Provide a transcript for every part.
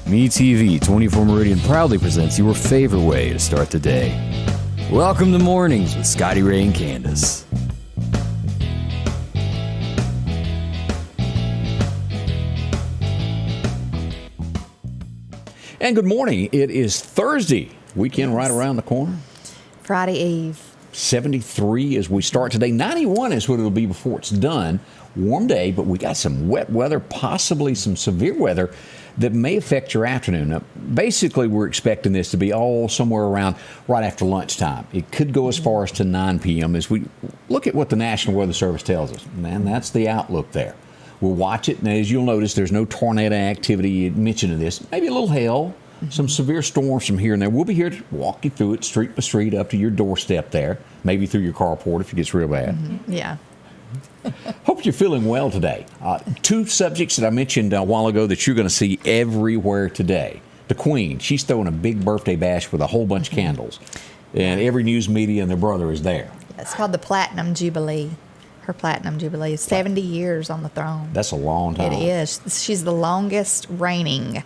MeTV 24 Meridian proudly presents your favorite way to start the day. Welcome to Mornings with Scotty Ray and Candace. And good morning. It is Thursday. Weekend right around the corner. Friday Eve. 73 as we start today. 91 is what it'll be before it's done. Warm day, but we got some wet weather, possibly some severe weather that may affect your afternoon. Now, basically, we're expecting this to be all somewhere around right after lunchtime. It could go as far as to 9 p.m. as we look at what the National Weather Service tells us. Man, that's the outlook there. We'll watch it, and as you'll notice, there's no tornado activity mentioned in this. Maybe a little hail, some severe storms from here and there. We'll be here to walk you through it street by street up to your doorstep there, maybe through your carport if it gets real bad. Yeah. Hope you're feeling well today. Two subjects that I mentioned a while ago that you're going to see everywhere today. The Queen, she's throwing a big birthday bash with a whole bunch of candles. And every news media and their brother is there. It's called the Platinum Jubilee. Her Platinum Jubilee is 70 years on the throne. That's a long time. It is. She's the longest reigning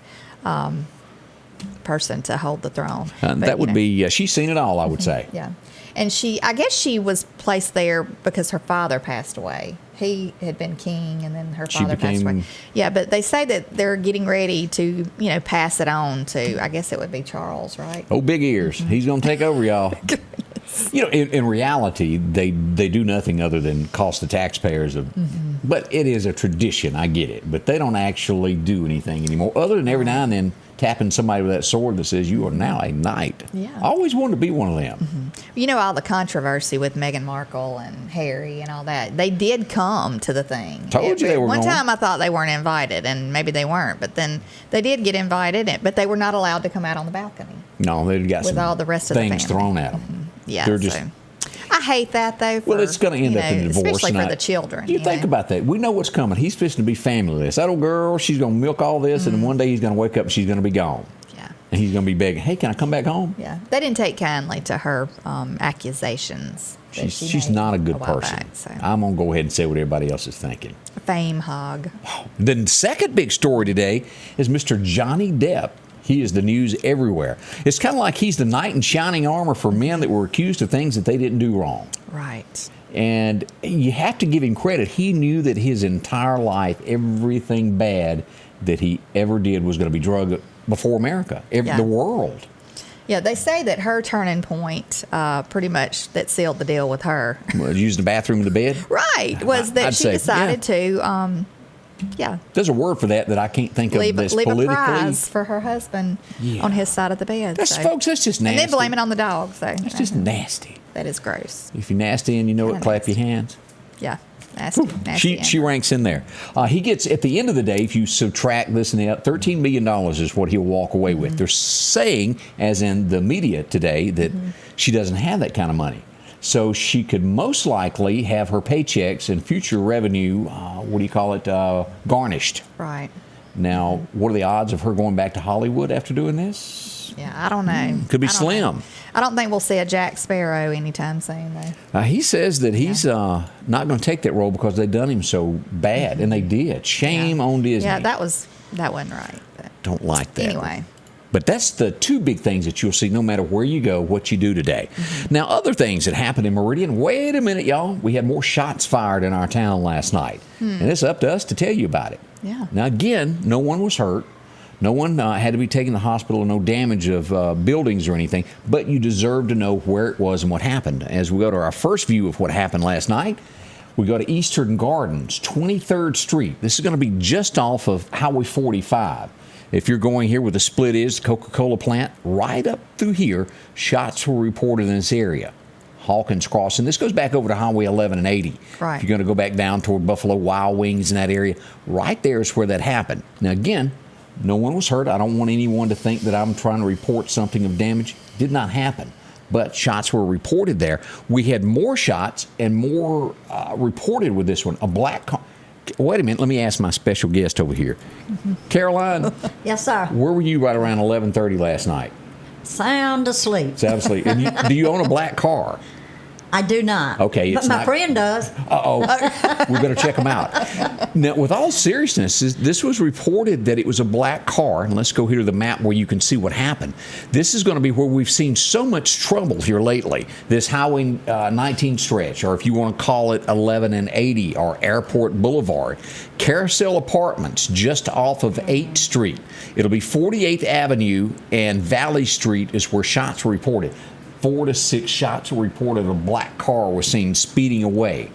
person to hold the throne. That would be, she's seen it all, I would say. Yeah. And I guess she was placed there because her father passed away. He had been king, and then her father passed away. Yeah, but they say that they're getting ready to, pass it on to, I guess it would be Charles, right? Oh, big ears. He's going to take over, y'all. In reality, they do nothing other than cost the taxpayers. But it is a tradition, I get it. But they don't actually do anything anymore, other than every now and then tapping somebody with that sword that says, you are now a knight. Yeah. I always wanted to be one of them. All the controversy with Meghan Markle and Harry and all that. They did come to the thing. Told you they were One going. time I thought they weren't invited, and maybe they weren't. But then they did get invited, but they were not allowed to come out on the balcony. No, they've got with some all the rest of the things family thrown at them. Yeah, They're just... I hate that, though. Well, it's going to end up in a divorce. Especially for the children. You think about that. We know what's coming. He's fixing to be familyless. That old girl, she's going to milk all this, and then one day he's going to wake up and she's going to be gone. Yeah. And he's going to be begging, hey, can I come back home? Yeah. They didn't take kindly to her accusations. She's not a good person. Back, so. I'm going to go ahead and say what everybody else is thinking. Fame hog. The second big story today is Mr. Johnny Depp. He is the news everywhere. It's kind of like he's the knight in shining armor for men that were accused of things that they didn't do wrong. Right. And you have to give him credit. He knew that his entire life, everything bad that he ever did was going to be drugged before America, the world. Yeah, they say that her turning point, pretty much, that sealed the deal with her. Was using the bathroom in the bed? Right. Was that I'd she say, decided to... There's a word for that I can't think of. Leave politically. a prize for her husband on his side of the bed. Folks, that's just nasty. And then blame it on the dog. So that's just nasty. That is gross. If you're nasty and you know it, clap your hands. Yeah, nasty. She ranks in there. He gets, at the end of the day, if you subtract this and that, $13 million is what he'll walk away with. They're saying, as in the media today, that she doesn't have that kind of money. So she could most likely have her paychecks and future revenue, garnished. Right. Now, what are the odds of her going back to Hollywood after doing this? Yeah, I don't know. Could be slim. I don't think we'll see a Jack Sparrow anytime soon, though. He says that he's not going to take that role because they done him so bad, and they did. Shame on Disney. Yeah, that wasn't right. But don't like that. Anyway. But that's the two big things that you'll see no matter where you go, what you do today. Now, other things that happened in Meridian. Wait a minute, y'all. We had more shots fired in our town last night. And it's up to us to tell you about it. Yeah. Now, again, no one was hurt. No one had to be taken to the hospital, no damage of buildings or anything. But you deserve to know where it was and what happened. As we go to our first view of what happened last night, we go to Eastern Gardens, 23rd Street. This is going to be just off of Highway 45. If you're going here where the split is, the Coca-Cola plant, right up through here, shots were reported in this area. Hawkins Crossing. This goes back over to Highway 11 and 80. Right. If you're going to go back down toward Buffalo Wild Wings in that area, right there is where that happened. Now, again, no one was hurt. I don't want anyone to think that I'm trying to report something of damage. Did not happen. But shots were reported there. We had more shots and more reported with this one. A black car. Wait a minute. Let me ask my special guest over here. Caroline. Yes, sir. Where were you right around 11:30 last night? Sound asleep. Sound asleep. And do you own a black car? I do not. Okay, but my friend does. We better check them out. Now, with all seriousness, this was reported that it was a black car. And let's go here to the map where you can see what happened. This is going to be where we've seen so much trouble here lately. This Highway 19 stretch, or if you want to call it 11 and 80, or Airport Boulevard. Carousel Apartments, just off of 8th Street. It'll be 48th Avenue and Valley Street is where shots were reported. 4 to 6 shots were reported. A black car was seen speeding away.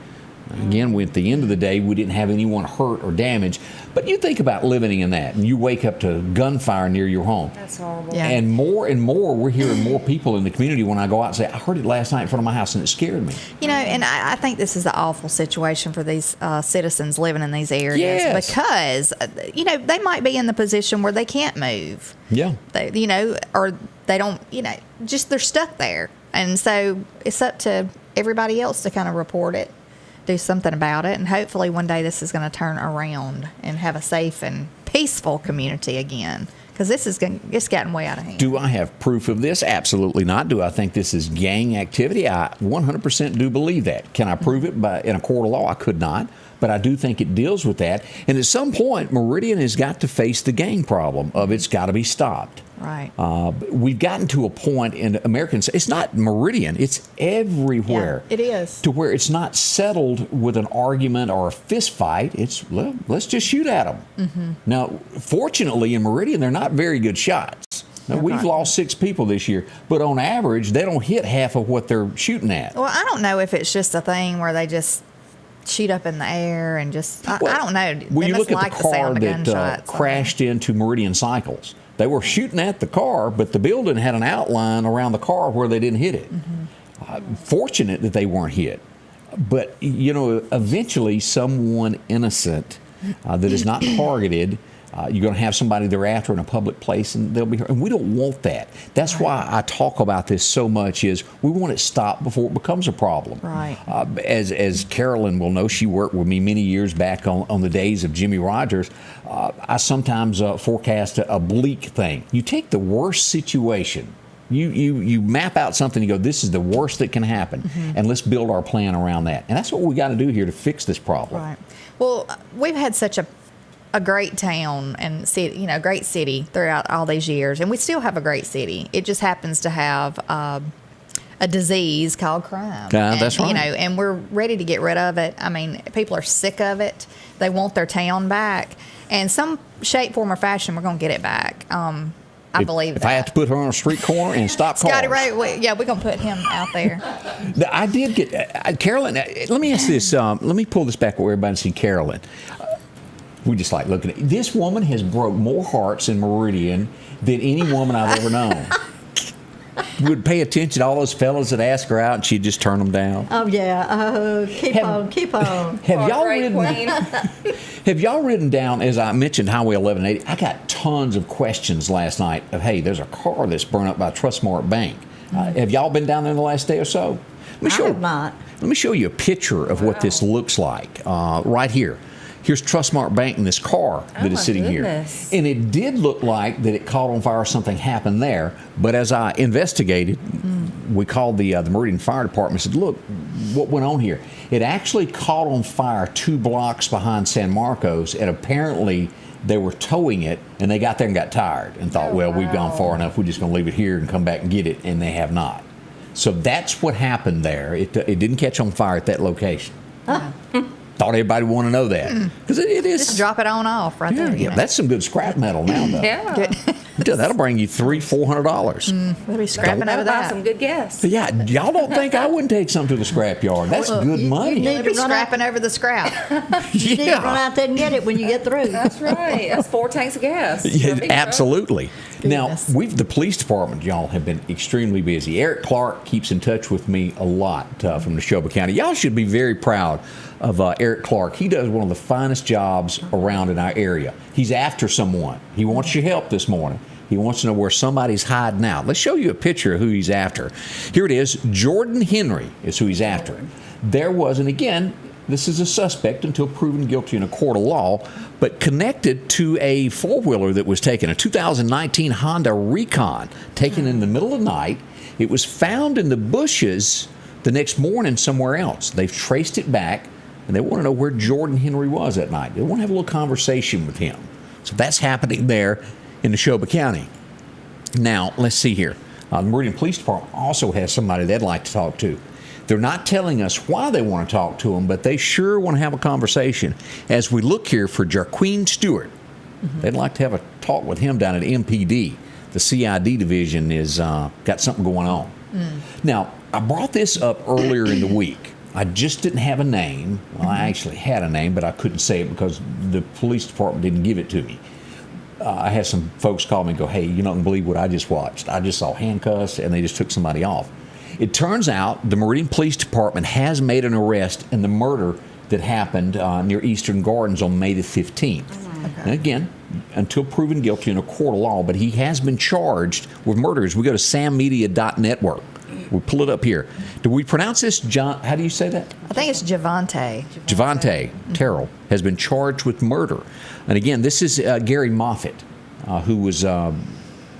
Again, at the end of the day, we didn't have anyone hurt or damaged. But you think about living in that, and you wake up to gunfire near your home. That's horrible. Yeah. And more, we're hearing more people in the community when I go out and say, I heard it last night in front of my house, and it scared me. You know, and I think this is an awful situation for these citizens living in these areas Yes. because, you know, they might be in the position where they can't move. Yeah. They, you know, or they don't, you know, just they're stuck there. And so it's up to everybody else to kind of report it, do something about it, and hopefully one day this is going to turn around and have a safe and peaceful community again. Because it's gotten way out of hand. Do I have proof of this? Absolutely not. Do I think this is gang activity? I 100% do believe that. Can I prove it in a court of law? I could not. But I do think it deals with that. And at some point, Meridian has got to face the gang problem of it's got to be stopped. Right. We've gotten to a point in Americans, it's not Meridian, it's everywhere. Yeah, it is. To where it's not settled with an argument or a fist fight. It's, well, let's just shoot at them. Mm-hmm. Now, fortunately, in Meridian, they're not very good shots. Now, we've lost 6 people this year, but on average, they don't hit half of what they're shooting at. Well, I don't know if it's just a thing where they just shoot up in the air and just, I don't know. Well, They you must look at like the car sound of that gunshots. crashed into Meridian Cycles. They were shooting at the car, but the building had an outline around the car where they didn't hit it. Mm-hmm. Fortunate that they weren't hit. But, you know, eventually someone innocent that is not targeted, you're going to have somebody they're after in a public place, and they'll be hurt. And we don't want that. That's why I talk about this so much, is we want it stopped before it becomes a problem. Right. As Carolyn will know, she worked with me many years back on the days of Jimmy Rogers. I sometimes forecast a bleak thing. You take the worst situation, you map out something, you go, this is the worst that can happen, and let's build our plan around that. And that's what we got to do here to fix this problem. Right. Well, we've had such a great town and city, you know, great city throughout all these years, and we still have a great city. It just happens to have a disease called crime. That's right. You know, and we're ready to get rid of it. I mean, people are sick of it. They want their town back, and some shape, form, or fashion, we're going to get it back. I believe that. If I have to put her on a street corner and stop cars. Scotty Ray, we're going to put him out there. I did get Carolyn. Let me ask this. Let me pull this back where everybody can see Carolyn. We just like looking at it. This woman has broke more hearts in Meridian than any woman I've ever known. Would pay attention to all those fellas that ask her out, and she'd just turn them down. Oh, yeah. Keep on. Have y'all written down, as I mentioned, Highway 1180? I got tons of questions last night of, hey, there's a car that's burned up by Trustmark Bank. Have y'all been down there in the last day or so? I have not. Let me show you a picture of what this looks like right here. Here's Trustmark Bank in this car that is sitting here. And it did look like that it caught on fire or something happened there. But as I investigated, we called the Meridian Fire Department and said, look, what went on here? It actually caught on fire 2 blocks behind San Marcos, and apparently they were towing it, and they got there and got tired and thought, we've gone far enough. We're just going to leave it here and come back and get it, and they have not. So that's what happened there. It didn't catch on fire at that location. Thought everybody would want to know that, because it is. Just drop it on off right there. Yeah, that's some good scrap metal now, though. Yeah. That'll bring you $300-$400. We'll be scrapping over that. Some good guests. Yeah, y'all don't think I wouldn't take some to the scrap yard? That's good money. We'll be scrapping over the scrap. You need to run out there and get it when you get through. That's right. That's 4 tanks of gas. Yeah, absolutely. Now, Goodness. the police department, y'all, have been extremely busy. Eric Clark keeps in touch with me a lot from Neshoba County. Y'all should be very proud of Eric Clark. He does one of the finest jobs around in our area. He's after someone. He wants your help this morning. He wants to know where somebody's hiding out. Let's show you a picture of who he's after. Here it is. Jordan Henry is who he's after. There was, and again, this is a suspect until proven guilty in a court of law, but connected to a four-wheeler that was taken, a 2019 Honda Recon, taken in the middle of the night. It was found in the bushes the next morning somewhere else. They've traced it back, and they want to know where Jordan Henry was that night. They want to have a little conversation with him. So that's happening there in Neshoba County. Now, let's see here. The Meridian Police Department also has somebody they'd like to talk to. They're not telling us why they want to talk to him, but they sure want to have a conversation. As we look here for Jarqueen Stewart, they'd like to have a talk with him down at MPD. The CID division is got something going on. Now, I brought this up earlier in the week. I just didn't have a name. Well, I actually had a name, but I couldn't say it because the police department didn't give it to me. I had some folks call me and go, hey, you're not going to believe what I just watched. I just saw handcuffs, and they just took somebody off. It turns out the Meridian Police Department has made an arrest in the murder that happened near Eastern Gardens on May the 15th. Okay. And again, until proven guilty in a court of law, but he has been charged with murders. We go to sammedia.network. We'll pull it up here. Do we pronounce this John? How do you say that? I think it's Javante. Javante Terrell has been charged with murder. And again, this is Gary Moffite, who was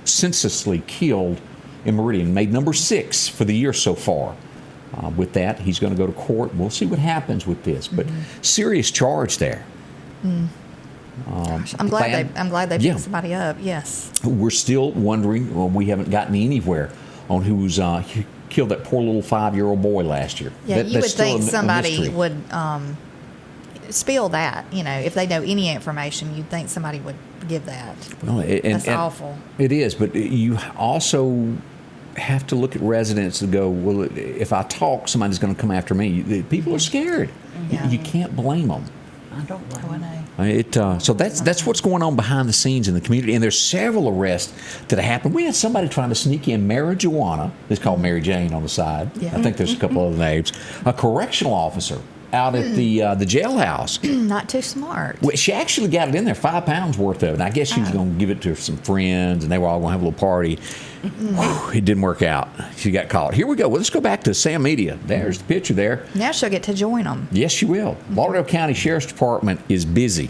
senselessly killed in Meridian, made number 6 for the year so far. With that, he's going to go to court. We'll see what happens with this, but serious charge there. Gosh, I'm glad they picked somebody up. Yes. We're still wondering. Well, we haven't gotten anywhere on who's killed that poor little 5-year-old boy last year. Yeah, you would think somebody would spill that. You know, if they know any information, you'd think somebody would give that. Well, that's awful. It is, but you also have to look at residents and go, well, if I talk, somebody's going to come after me. People are scared. Yeah. You can't blame them. I don't blame them. So that's what's going on behind the scenes in the community, and there's several arrests that happened. We had somebody trying to sneak in marijuana. It's called Mary Jane on the side. Yeah. I think there's a couple other names. A correctional officer out at the jailhouse. Not too smart. Well, she actually got it in there, 5 pounds worth of it. And I guess she was going to give it to some friends, and they were all going to have a little party. Whew, it didn't work out. She got caught. Here we go. Well, let's go back to Sam Media. There's the picture there. Now she'll get to join them. Yes, she will. Lauderdale County Sheriff's Department is busy.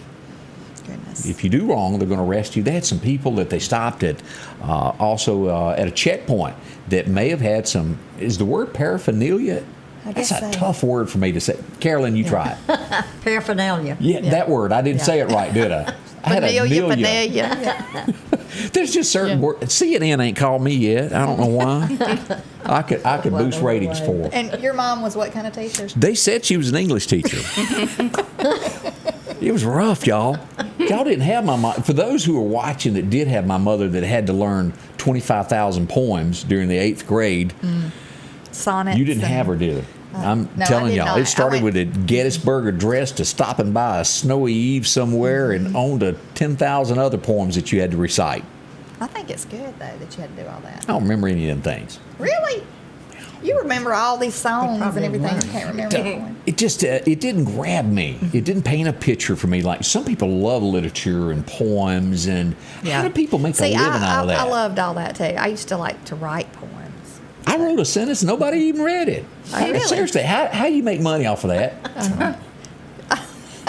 Goodness. If you do wrong, they're going to arrest you. They had some people that they stopped at, also at a checkpoint that may have had some, is the word paraphernalia? That's a tough word for me to say. Carolyn, you try it. Paraphernalia. Yeah, that word. I didn't say it right, did I? I had Vanilla. There's just certain words. CNN ain't called me yet. I don't know why. I could boost ratings for her. And your mom was what kind of teacher? They said she was an English teacher. It was rough, y'all. Y'all didn't have my mom. For those who were watching that did have my mother that had to learn 25,000 poems during the 8th grade. Sonnets. You didn't have her, did you? I'm telling y'all, it started with a Gettysburg Address to stopping by a snowy eve somewhere and on to 10,000 other poems that you had to recite. I think it's good, though, that you had to do all that. I don't remember any of them things. Really? You remember all these songs and everything. You can't remember it just, it didn't grab me. It didn't paint a picture for me. Like, some people love literature and poems, and how do people make a living out of that? I loved all that, too. I used to like to write poems. I wrote a sentence, nobody even read it. Really? Seriously, how do you make money off of that?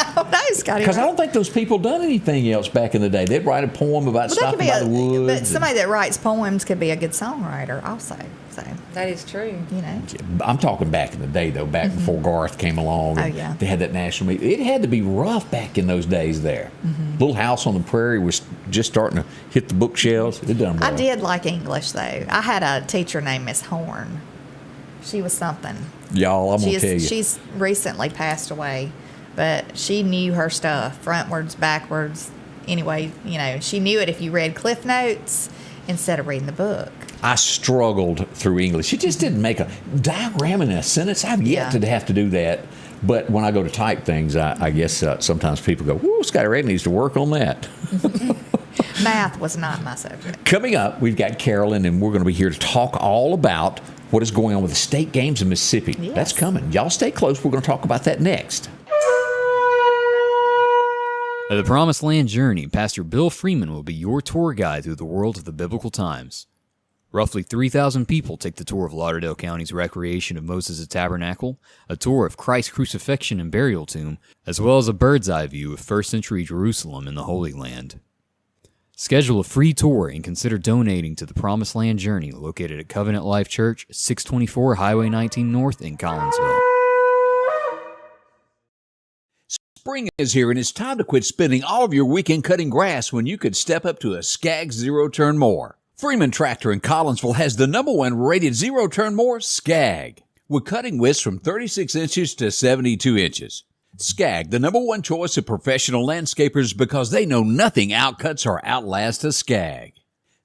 I don't know, Scotty. Because I don't think those people done anything else back in the day. They'd write a poem about stopping by the woods. But somebody that writes poems could be a good songwriter also. So that is true. You know, I'm talking back in the day, though, back before Garth came along. Oh, yeah. They had that national media. It had to be rough back in those days there. Little House on the Prairie was just starting to hit the bookshelves. It done well. I did like English, though. I had a teacher named Miss Horn. She was something. Y'all, I'm going to tell you. She's recently passed away, but she knew her stuff, frontwards, backwards. Anyway, you know, she knew it if you read Cliff Notes instead of reading the book. I struggled through English. It just didn't make a diagram in a sentence. I've yet to have to do that. But when I go to type things, I guess sometimes people go, "Ooh, Scotty Ray needs to work on that." Math was not my subject. Coming up, we've got Carolyn, and we're going to be here to talk all about what is going on with the state games in Mississippi. Yes. That's coming. Y'all stay close. We're going to talk about that next. At the Promised Land Journey, Pastor Bill Freeman will be your tour guide through the world of the biblical times. Roughly 3,000 people take the tour of Lauderdale County's Recreation of Moses' Tabernacle, a tour of Christ's crucifixion and burial tomb, as well as a bird's eye view of first century Jerusalem in the Holy Land. Schedule a free tour and consider donating to the Promised Land Journey located at Covenant Life Church, 624 Highway 19 North in Collinsville. Spring is here, and it's time to quit spending all of your weekend cutting grass when you could step up to a Skag zero-turn mower. Freeman Tractor in Collinsville has the #1 rated zero-turn mower, Skag, with cutting widths from 36 inches to 72 inches. Skag, the #1 choice of professional landscapers because they know nothing outcuts or outlasts a Skag.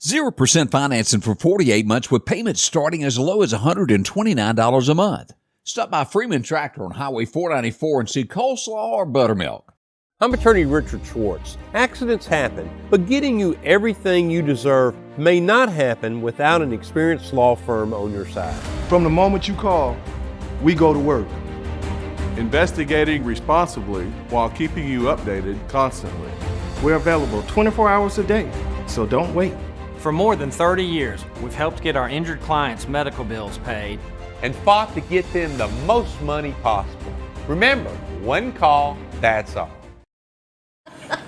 0% financing for 48 months with payments starting as low as $129 a month. Stop by Freeman Tractor on Highway 494 and see coleslaw or buttermilk. I'm attorney Richard Schwartz. Accidents happen, but getting you everything you deserve may not happen without an experienced law firm on your side. From the moment you call, we go to work. Investigating responsibly while keeping you updated constantly. We're available 24 hours a day, so don't wait. For more than 30 years, we've helped get our injured clients' medical bills paid And fought to get them the most money possible. Remember, one call, that's all.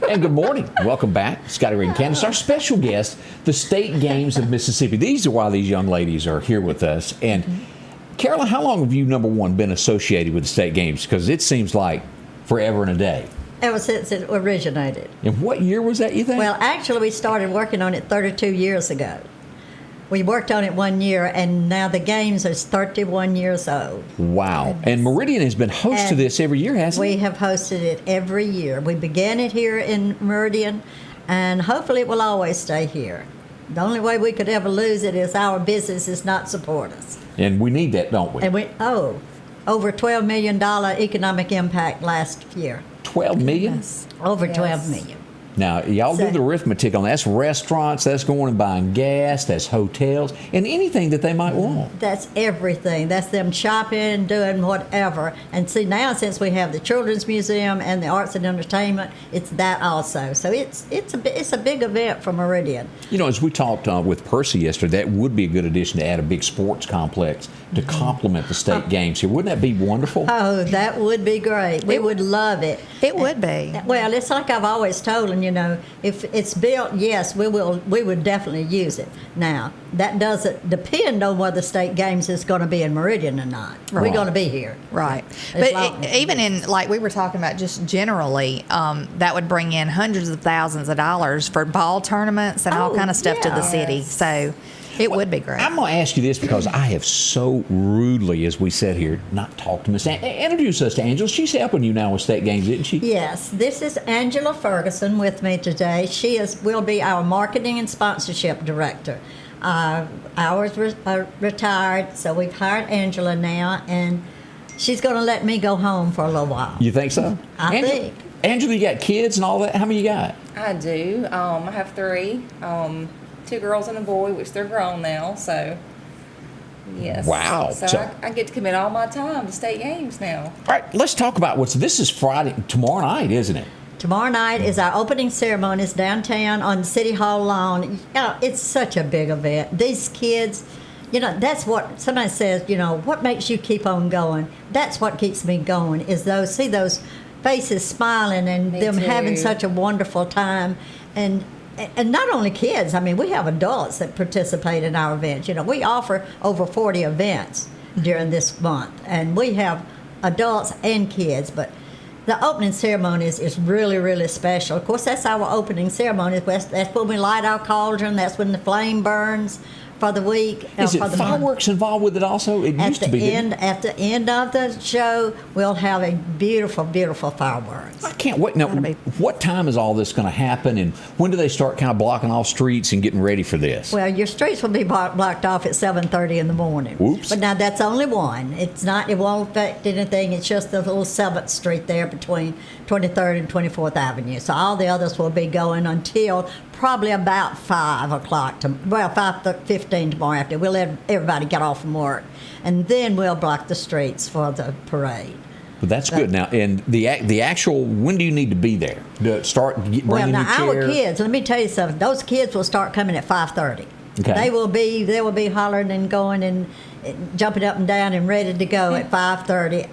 And good morning. Welcome back. Scotty Ray and Candace, our special guest, the State Games of Mississippi. These are why these young ladies are here with us. And Carolyn, how long have you, #1, been associated with the State Games? Because it seems like forever and a day. Ever since it originated. And what year was that, you think? Well, actually, we started working on it 32 years ago. We worked on it 1 year, and now the games are 31 years old. Wow. And Meridian has been host to this every year, hasn't it? We have hosted it every year. We began it here in Meridian, and hopefully it will always stay here. The only way we could ever lose it is our business does not support us. And we need that, don't we? And over $12 million economic impact last year. 12 million? Over 12 million. Now, y'all do the arithmetic on that. That's restaurants, that's going and buying gas, that's hotels, and anything that they might want. That's everything. That's them shopping, doing whatever. And see, now since we have the Children's Museum and the Arts and Entertainment, it's that also. So it's a big event for Meridian. You know, as we talked with Percy yesterday, that would be a good addition to add a big sports complex to complement the state games here. Wouldn't that be wonderful? Oh, that would be great. We would love it. It would be. Well, it's like I've always told them, you know, if it's built, yes, we would definitely use it. Now, that doesn't depend on whether state games is going to be in Meridian or not. Right. We're going to be here. Right. But even in, like we were talking about just generally, that would bring in hundreds of thousands of dollars for ball tournaments and all kind of stuff to the city. So it would be great. I'm going to ask you this because I have so rudely, as we said here, not talked to Miss Introduce us to Angela. She's helping you now with state games, isn't she? Yes. This is Angela Ferguson with me today. She will be our marketing and sponsorship director. Ours retired, so we've hired Angela now, and she's going to let me go home for a little while. You think so? I think. Angela, you got kids and all that? How many you got? I do. I have 3. 2 girls and a boy, which they're grown now, so yes. Wow. So I get to commit all my time to state games now. All right, let's talk about this is Friday, tomorrow night, isn't it? Tomorrow night is our opening ceremonies downtown on City Hall lawn. You know, it's such a big event. These kids, you know, that's what somebody says, you know, what makes you keep on going? That's what keeps me going is those faces smiling and Me them too. having such a wonderful time. And not only kids, I mean, we have adults that participate in our events. You know, we offer over 40 events during this month, and we have adults and kids, but the opening ceremonies is really, really special. Of course, that's our opening ceremony. That's when we light our cauldron. That's when the flame burns for the week. Is it for the fireworks involved with it also? It used to be. At the end of the show, we'll have a beautiful, beautiful fireworks. I can't wait. Now, what time is all this going to happen, and when do they start kind of blocking off streets and getting ready for this? Well, your streets will be blocked off at 7:30 in the morning. Oops. But now that's only one. It's not. It won't affect anything. It's just the little 7th Street there between 23rd and 24th Avenue. So all the others will be going until probably about 5 o'clock. 5:15 tomorrow afternoon. We'll let everybody get off from work, and then we'll block the streets for the parade. But that's good. Now, and the actual, when do you need to be there to start bringing Well, now your chair? our kids. Let me tell you something. Those kids will start coming at 5:30. Okay. They will be hollering and going and jumping up and down and ready to go at 5:30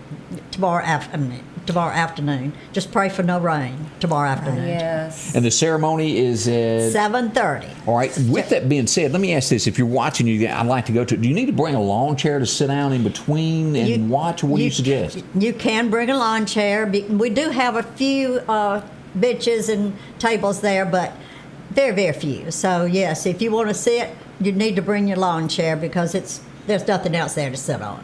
tomorrow afternoon. tomorrow afternoon. Just pray for no rain tomorrow afternoon. Yes. And the ceremony is at 7:30. All right. With that being said, let me ask this: if you're watching, I'd like to go to. Do you need to bring a lawn chair to sit down in between and watch? Or what do you suggest? You can bring a lawn chair. We do have a few benches and tables there, but very, very few. So yes, if you want to sit, you need to bring your lawn chair because there's nothing else there to sit on.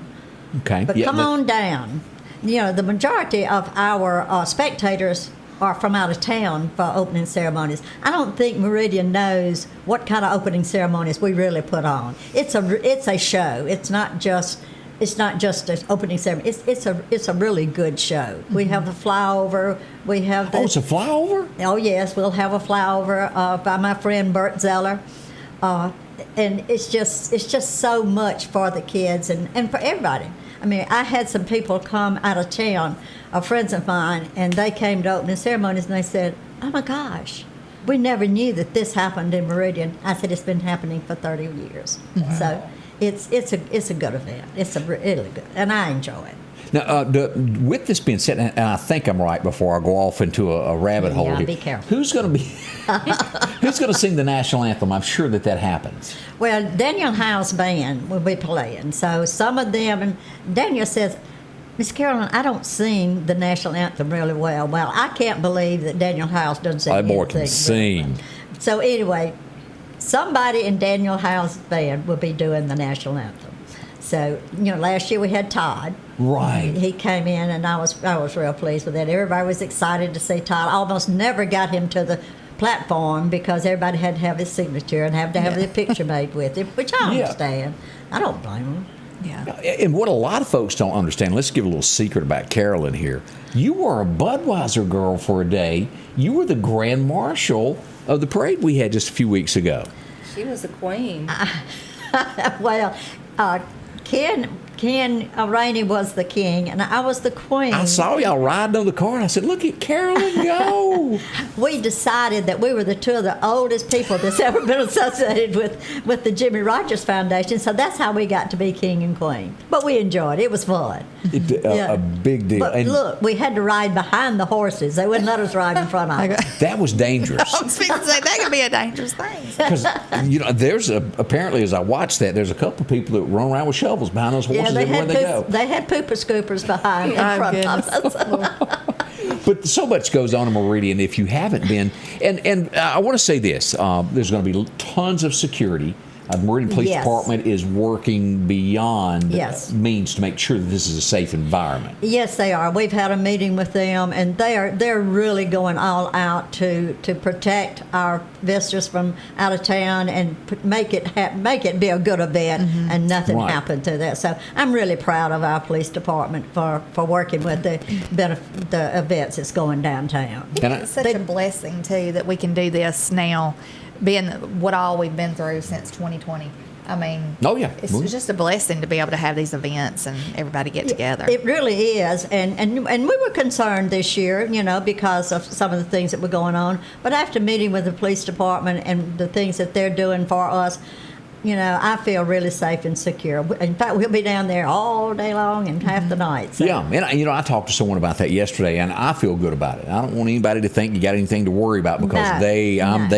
Okay. But come on down. The majority of our spectators are from out of town for opening ceremonies. I don't think Meridian knows what kind of opening ceremonies we really put on. It's a show. It's not just an opening ceremony. It's a really good show. We have the flyover. We have it's a flyover? Oh yes, we'll have a flyover by my friend Bert Zeller. And it's just so much for the kids and for everybody. I mean, I had some people come out of town, friends of mine, and they came to opening ceremonies, and they said, "Oh my gosh, we never knew that this happened in Meridian." I said, "It's been happening for 30 years." Wow. So it's a good event. It's a really good, and I enjoy it. Now, with this being said, and I think I'm right before I go off into a rabbit hole here. Be careful. Who's going to sing the national anthem? I'm sure that happens. Well, Daniel Howe's band will be playing. So some of them, and Daniel says, "Miss Carolyn, I don't sing the national anthem really well." Well, I can't believe that Daniel Howe doesn't sing anything. That boy can sing. So anyway, somebody in Daniel Howe's band will be doing the national anthem. So, last year we had Todd. Right. He came in, and I was real pleased with that. Everybody was excited to see Todd. I almost never got him to the platform because everybody had to have his signature and have to have their picture made with him, which I understand. I don't blame him. Yeah. And what a lot of folks don't understand, let's give a little secret about Carolyn here. You were a Budweiser girl for a day. You were the grand marshal of the parade we had just a few weeks ago. She was the queen. Well, Ken Rainey was the king, and I was the queen. I saw y'all riding on the car, and I said, "Look at Carolyn go!" We decided that we were the two of the oldest people that's ever been associated with the Jimmy Rogers Foundation, so that's how we got to be king and queen. But we enjoyed it. It was fun. A big deal. But look, we had to ride behind the horses. They wouldn't let us ride in front of them. That was dangerous. I was fixing to say, that could be a dangerous thing. Because, there's apparently, as I watched that, there's a couple of people that run around with shovels behind those horses everywhere they go. They had pooper scoopers behind in front of us. But so much goes on in Meridian if you haven't been. And I want to say this. There's going to be tons of security. The Meridian Police Department is working beyond means to make sure that this is a safe environment. Yes, they are. We've had a meeting with them, and they're really going all out to protect our visitors from out of town and make it be a good event and nothing happen to that. So I'm really proud of our police department for working with the events that's going downtown. It's such a blessing too that we can do this now, being what all we've been through since 2020. I mean, it's just a blessing to be able to have these events and everybody get together. It really is, and we were concerned this year, because of some of the things that were going on. But after meeting with the police department and the things that they're doing for us, I feel really safe and secure. In fact, we'll be down there all day long and half the night. So. Yeah, and I talked to someone about that yesterday, and I feel good about it. I don't want anybody to think you got anything to worry about because they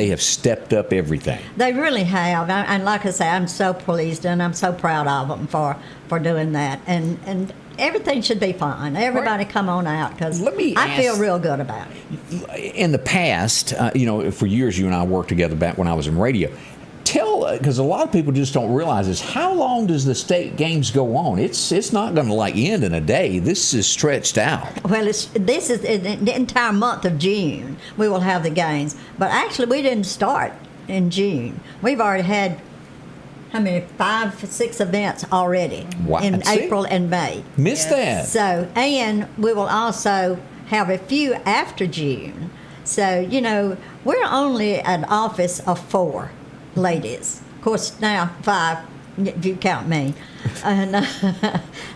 have stepped up everything. They really have, and like I say, I'm so pleased and I'm so proud of them for doing that. And everything should be fine. Everybody come on out because I feel real good about it. In the past, for years you and I worked together back when I was in radio. Because a lot of people just don't realize this. How long does the state games go on? It's not going to end in a day. This is stretched out. Well, this is the entire month of June. We will have the games, but actually we didn't start in June. We've already had 5-6 events already in April and May. Missed that. So, and we will also have a few after June. So we're only an office of 4. Ladies, of course now 5 if you count me, and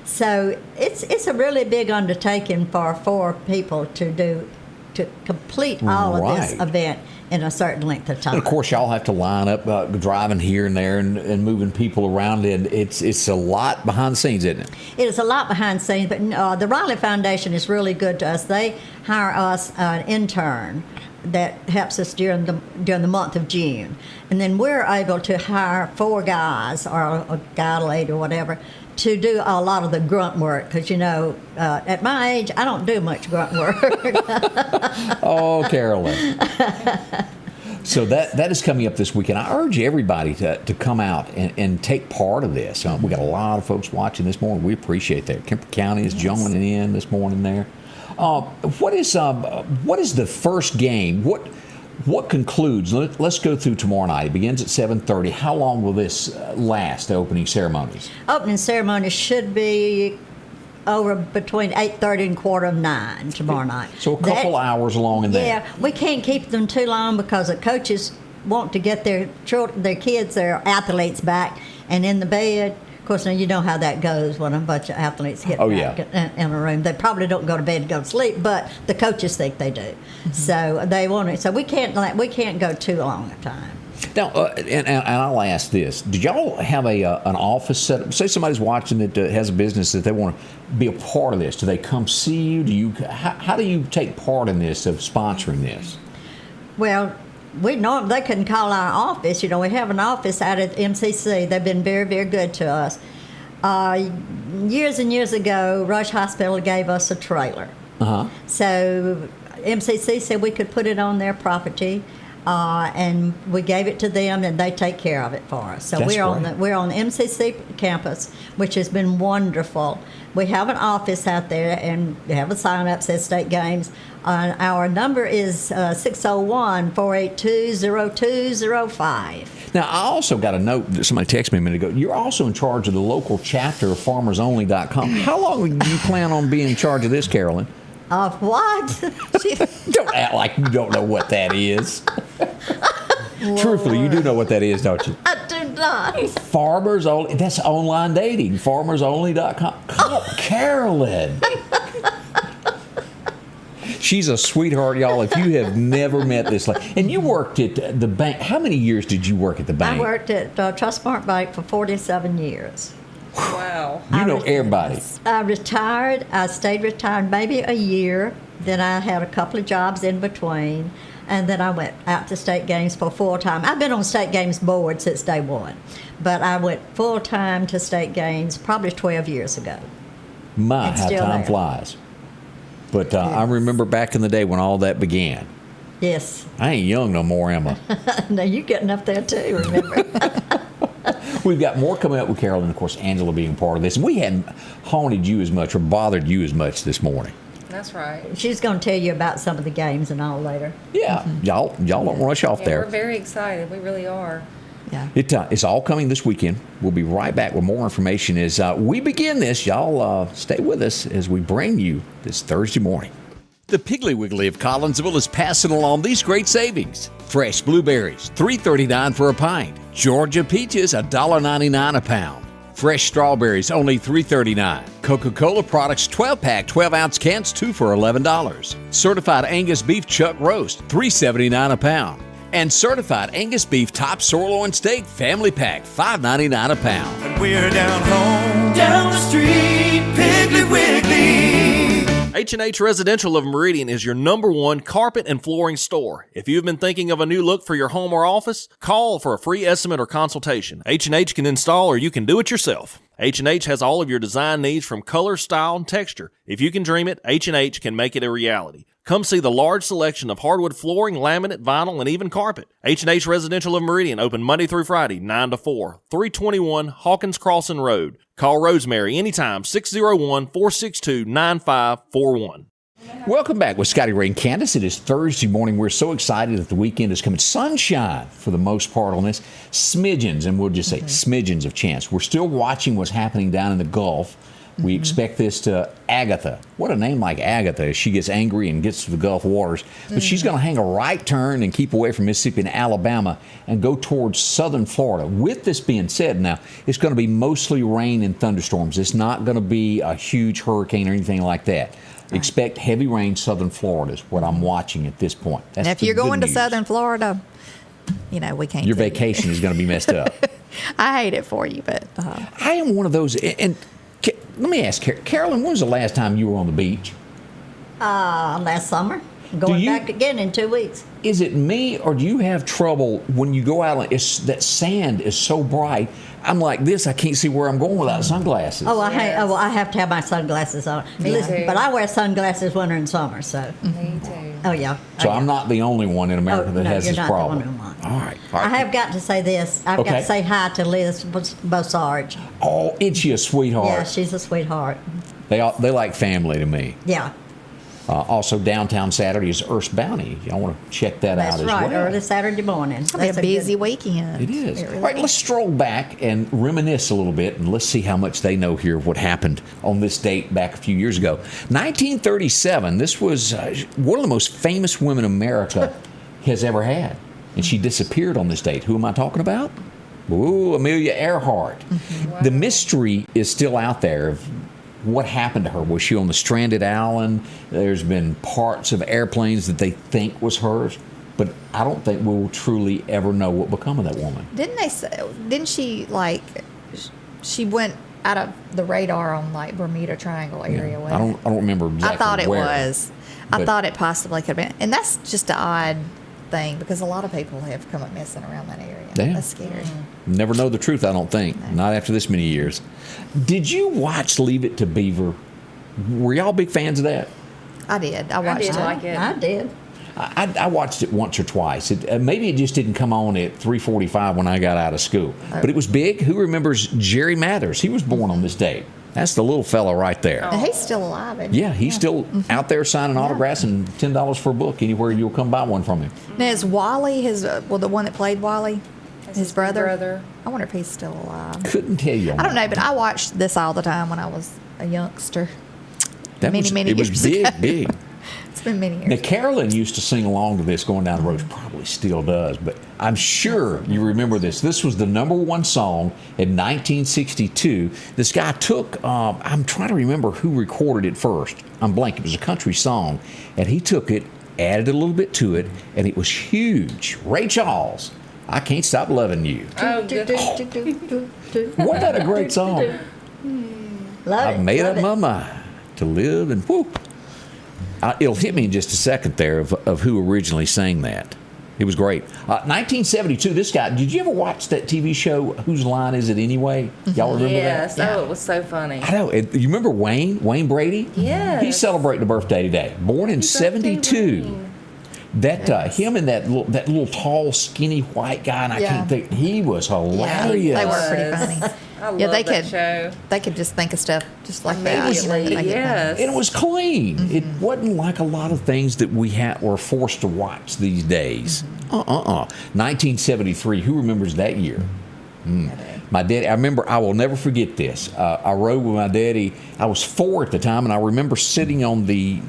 so it's a really big undertaking for 4 people to do to complete all of this event in a certain length of time. And of course, y'all have to line up, driving here and there and moving people around. And it's a lot behind the scenes, isn't it? It is a lot behind the scenes, but the Riley Foundation is really good to us. They hire us an intern that helps us during the month of June, and then we're able to hire 4 guys or a guy, lady, or whatever, to do a lot of the grunt work, because at my age I don't do much grunt work. Oh, Carolyn. So that is coming up this weekend. I urge everybody to come out and take part of this. We got a lot of folks watching this morning. We appreciate that. Kemper County is joining in this morning there. What is the first game? What concludes? Let's go through tomorrow night. It begins at 7:30. How long will this last, the opening ceremonies? Opening ceremonies should be over between 8:30 and 8:45 tomorrow night. So a couple hours long in there. Yeah, we can't keep them too long because the coaches want to get their kids, their athletes back and in the bed. Of course, now you know how that goes when a bunch of athletes get back in a room. They probably don't go to bed and go to sleep, but the coaches think they do. Mm-hmm. So they want it. So we can't go too long a time. Now, and I'll ask this: did y'all have an office set up? Say somebody's watching that has a business that they want to be a part of this. Do they come see you? How do you take part in this of sponsoring this? Well, they couldn't call our office. We have an office out at MCC. They've been very, very good to us. Years and years ago, Rush Hospital gave us a trailer. Uh-huh. So MCC said we could put it on their property, and we gave it to them, and they take care of it for us. So we're on the MCC campus, which has been wonderful. We have an office out there, and we have a sign up that says State Games. Our number is 601-482-0205. Now, I also got a note that somebody texted me a minute ago. You're also in charge of the local chapter of FarmersOnly.com. How long do you plan on being in charge of this, Carolyn? Of what? Don't act like you don't know what that is. Truthfully, you do know what that is, don't you? I do not. Farmers Only. That's online dating. FarmersOnly.com. Come on, Carolyn. She's a sweetheart, y'all. If you have never met this lady. And you worked at the bank. How many years did you work at the bank? I worked at Trustmark Bank for 47 years. Wow. You know everybody. I retired. I stayed retired maybe a year. Then I had a couple of jobs in between. And then I went out to State Games for full-time. I've been on State Games board since day one. But I went full-time to State Games probably 12 years ago. My, how time flies. But yes. I remember back in the day when all that began. Yes. I ain't young no more, am I? No, you're getting up there too, remember? We've got more coming up with Carolyn, of course, Angela being part of this. We hadn't haunted you as much or bothered you as much this morning. That's right. She's going to tell you about some of the games and all later. Yeah. Mm-hmm. Y'all don't rush off there. We're very excited. We really are. Yeah. It's all coming this weekend. We'll be right back with more information as we begin this. Y'all stay with us as we bring you this Thursday morning. The Piggly Wiggly of Collinsville is passing along these great savings. Fresh blueberries, $3.39 for a pint. Georgia peaches, $1.99 a pound. Fresh strawberries, only $3.39. Coca-Cola products, 12-pack, 12-ounce cans, 2 for $11. Certified Angus beef chuck roast, $3.79 a pound. And certified Angus beef top sirloin steak family pack, $5.99 a pound. And we're down home, down the street, Piggly Wiggly. H&H Residential of Meridian is your #1 carpet and flooring store. If you've been thinking of a new look for your home or office, call for a free estimate or consultation. H&H can install or you can do it yourself. H&H has all of your design needs from color, style, and texture. If you can dream it, H&H can make it a reality. Come see the large selection of hardwood flooring, laminate, vinyl, and even carpet. H&H Residential of Meridian, open Monday through Friday, 9 to 4, 321 Hawkins Crossing Road. Call Rosemary anytime, 601-462-9541. Welcome back with Scotty Ray and Candace. It is Thursday morning. We're so excited that the weekend is coming. Sunshine for the most part on this. Smidgens, and we'll just say smidgens of chance. We're still watching what's happening down in the Gulf. We expect this to Agatha. What a name like Agatha. She gets angry and gets to the Gulf waters. But she's going to hang a right turn and keep away from Mississippi and Alabama and go towards southern Florida. With this being said now, it's going to be mostly rain and thunderstorms. It's not going to be a huge hurricane or anything like that. Expect heavy rain, southern Florida is what I'm watching at this point. That's And if the you're good going to news. southern Florida, we can't. Your do it. vacation is going to be messed up. I hate it for you, but I am one of those. And let me ask, Carolyn, when was the last time you were on the beach? Last summer. Going back again in 2 weeks. Is it me, or do you have trouble when you go out? That sand is so bright. I'm like this. I can't see where I'm going without sunglasses. I have to have my sunglasses on. Me too. But I wear sunglasses winter and summer. So. Me too. Oh yeah. So I'm not the only one in America that has this problem. The only one. All right. I have got to say this. I've got to say hi to Liz Bosarge. Oh, isn't she a sweetheart? Yeah, she's a sweetheart. They like family to me. Yeah. Also, downtown Saturday is Earth's Bounty. Y'all want to check that out as well. That's right, early Saturday morning. It'll be a busy weekend. It is. It really All right, let's stroll back and reminisce a little bit, and let's see how much they know here of what happened on this date back a few years ago. 1937, this was one of the most famous women America has ever had, and she disappeared on this date. Who am I talking about? Ooh, Amelia Earhart. Mm-hmm. Wow. The mystery is still out there of what happened to her. Was she on the stranded island? There's been parts of airplanes that they think was hers, but I don't think we'll truly ever know what become of that woman. Didn't she she went out of the radar on Bermuda Triangle area? I don't remember exactly I thought it where, was. I thought it possibly could have been, and that's just an odd thing because a lot of people have come up missing around that area. Yeah. That's scary. Never know the truth, I don't think. No. Not after this many years. Did you watch Leave It to Beaver? Were y'all big fans of that? I did. I watched it. like it. I did. I watched it once or twice. Maybe it just didn't come on at 3:45 when I got out of school. But it was big. Who remembers Jerry Mathers? He was born on this date. That's the little fellow right there. And he's still alive, isn't he? Yeah, he's still out there signing autographs and $10 for a book anywhere you'll come buy one from him. Now, is Wally the one that played Wally? His brother? I wonder if he's still alive. Couldn't tell you. I don't know, but I watched this all the time when I was a youngster. Many years It was big, ago. big. It's been many years. Now, Carolyn used to sing along to this going down the road. She probably still does, but I'm sure you remember this. This was the #1 song in 1962. This guy took, I'm trying to remember who recorded it first. I'm blank. It was a country song, and he took it, added a little bit to it, and it was huge. Ray Charles, I Can't Stop Loving You. Oh, good. Wasn't that a great song? Love I've it. made love up it. my mind to live and whoop. It'll hit me in just a second there of who originally sang that. It was great. 1972, this guy, did you ever watch that TV show, Whose Line Is It Anyway? Y'all remember Yes. that? Oh, it was so funny. I know. You remember Wayne Brady? Yes. He's celebrating a birthday today. Born in 72. That him and that little tall, skinny white guy, and I can't think, he was hilarious. They were pretty funny. I love that show. They could just think of stuff just like that. Immediately, Make it funny. yes. And it was clean. Mm-hmm. It wasn't like a lot of things that were forced to watch these days. 1973. Who remembers that year? My daddy. I will never forget this. I rode with my daddy. I was 4 at the time, and I remember sitting on the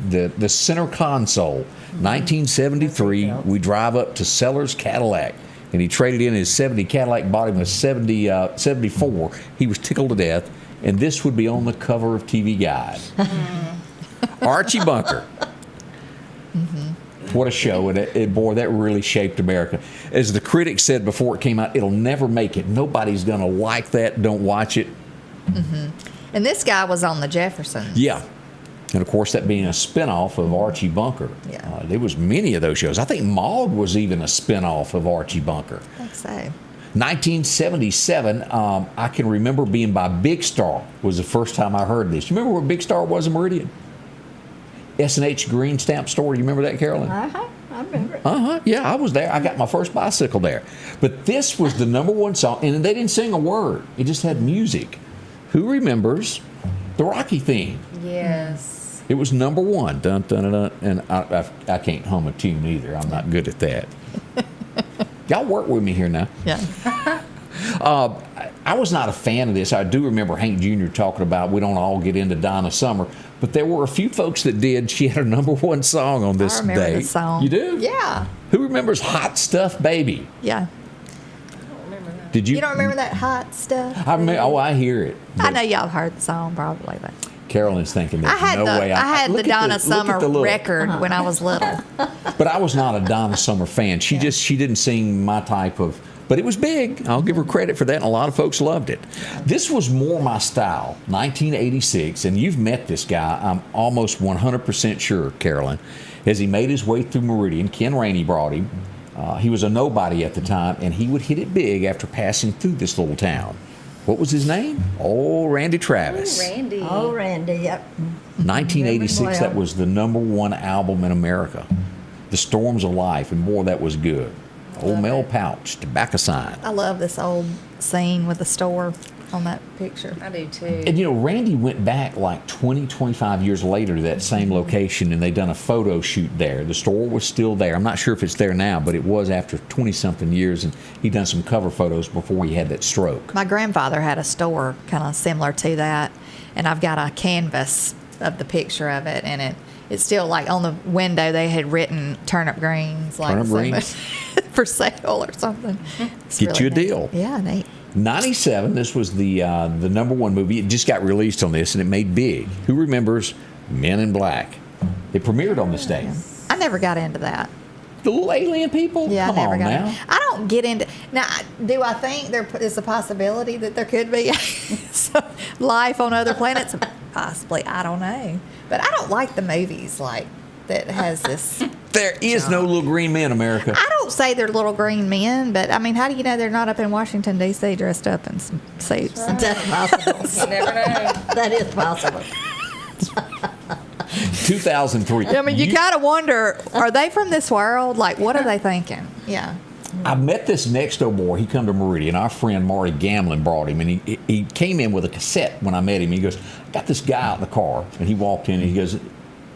center console. 1973. We drive up to Sellers Cadillac. And he traded in his 70 Cadillac, bought him a 74. He was tickled to death. And this would be on the cover of TV Guide. Archie Bunker. What a show. And boy, that really shaped America. As the critics said before it came out, it'll never make it. Nobody's going to like that. Don't watch it. And this guy was on the Jeffersons. Yeah. And, of course, that being a spinoff of Archie Bunker. Yeah. There was many of those shows. I think Maud was even a spinoff of Archie Bunker. I think so. 1977, I can remember being by Big Star was the first time I heard this. You remember where Big Star was in Meridian? S&H Green Stamp Store. You remember that, Carolyn? I remember it. Yeah, I was there. I got my first bicycle there. But this was the #1 song, and they didn't sing a word. It just had music. Who remembers the Rocky theme? Yes. It was #1. Dun, dun, dun, dun. And I can't hum a tune either. I'm not good at that. Y'all work with me here now. Yeah. I was not a fan of this. I do remember Hank Jr. talking about we don't all get into Donna Summer, but there were a few folks that did. She had her #1 song on this I remember day. the song. You do? Yeah. Who remembers Hot Stuff Baby? Yeah. Did you? You don't remember that hot stuff? I hear it. I know y'all heard the song probably, but Carolyn's thinking there's I had no the way. I had the look at Donna look at Summer the look. record when I was little. But I was not a Donna Summer fan. She didn't sing my type of. But it was big. I'll give her credit for that, and a lot of folks loved it. This was more my style, 1986, and you've met this guy, I'm almost 100% sure, Carolyn. As he made his way through Meridian, Ken Rainey brought him. He was a nobody at the time, and he would hit it big after passing through this little town. What was his name? Oh, Randy Travis. Oh, Randy, yep. 1986, that was the #1 album in America. The Storms of Life, and boy, that was good. Old Mel Pouch, tobacco sign. I love this old scene with the store on that picture. I do too. And Randy went back like 20, 25 years later to that same location, and they done a photo shoot there. The store was still there. I'm not sure if it's there now, but it was after 20-something years, and he done some cover photos before he had that stroke. My grandfather had a store kind of similar to that, and I've got a canvas of the picture of it, and it's still like on the window they had written turnip greens, like Turnip so greens? much for sale or something. It's Get you a neat. deal. Yeah, neat. 97, this was the #1 movie. It just got released on this, and it made big. Who remembers Men in Black? It premiered on this day. I never got into that. The little alien people? Yeah, Come I never on got now. into I don't get into now. Do I think there is a possibility that there could be life on other planets? Possibly. I don't know. But I don't like the movies like that has this. There is no little green men, America. I don't say they're little green men, but I mean, how do you know they're not up in Washington, D.C. dressed up in some suits? That's possible. You never know. That is possible. 2003. I mean, you kind of wonder, are they from this world? Like, what are they thinking? Yeah. I met this next door boy. He come to Meridian. Our friend Marty Gamlin brought him, and he came in with a cassette when I met him. He goes, I got this guy out in the car, and he walked in, and he goes,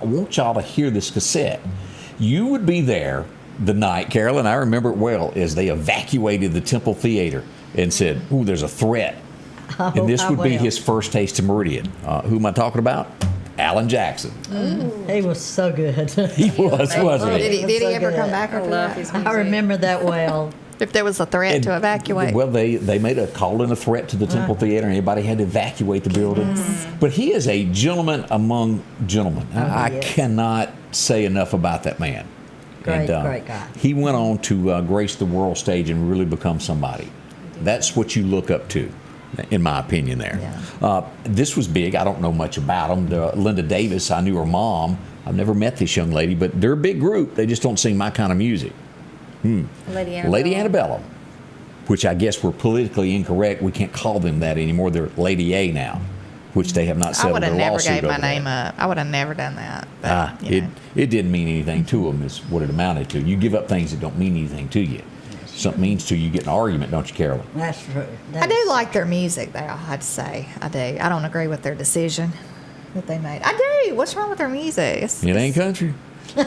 I want y'all to hear this cassette. You would be there the night, Carolyn, I remember it well, as they evacuated the Temple Theater and said, ooh, there's a threat. And this would be his first taste of Meridian. Who am I talking about? Alan Jackson. He was so good. He was, wasn't he? Did he ever come back I after love that? his music. I remember that well. If there was a threat to evacuate. Well, they made a call in a threat to the Temple Theater, and everybody had to evacuate the building. But he is a gentleman among gentlemen. I cannot say enough about that man. Great guy. He went on to grace the world stage and really become somebody. That's what you look up to, in my opinion there. Yeah. This was big. I don't know much about them. Linda Davis, I knew her mom. I've never met this young lady, but they're a big group. They just don't sing my kind of music. Lady Antebellum, which I guess we're politically incorrect. We can't call them that anymore. They're Lady A now, which they have not I settled would their have never lawsuit gave my over name that. up. I would have never done that. But, you know. It didn't mean anything to them is what it amounted to. You give up things that don't mean anything to you. Something means to you, you get an argument, don't you, Carolyn? That's true. I do like their music, though, I have to say. I do. I don't agree with their decision that they made. I do. What's wrong with their music? It ain't country. No,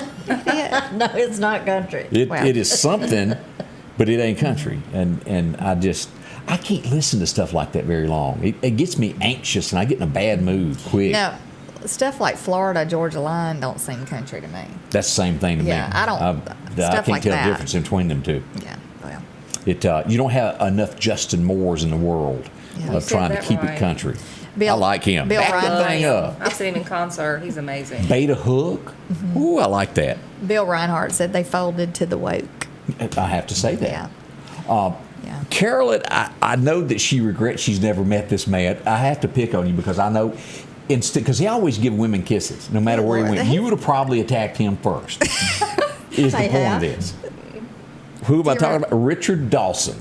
it's not country. It is something, but it ain't country. And I can't listen to stuff like that very long. It gets me anxious, and I get in a bad mood quick. No, stuff like Florida Georgia Line don't seem country to me. That's the same thing to me. Yeah, I don't. I stuff can't like tell that. the difference between them two. Yeah, well. You don't have enough Justin Moores in the world Yeah. of trying to that keep right. it country. Bill- I like him. Bill Back the Reinhart. thing up. I've seen him in concert. He's amazing. Beta Hook. Ooh, I like that. Bill Reinhart said they folded to the woke. I have to say that. Yeah. Yeah. Carolyn, I know that she regrets she's never met this man. I have to pick on you because I know, because he always give women kisses, no matter where he went. You would have probably attacked him first. Is the point of this? Who am I talking about? Richard Dawson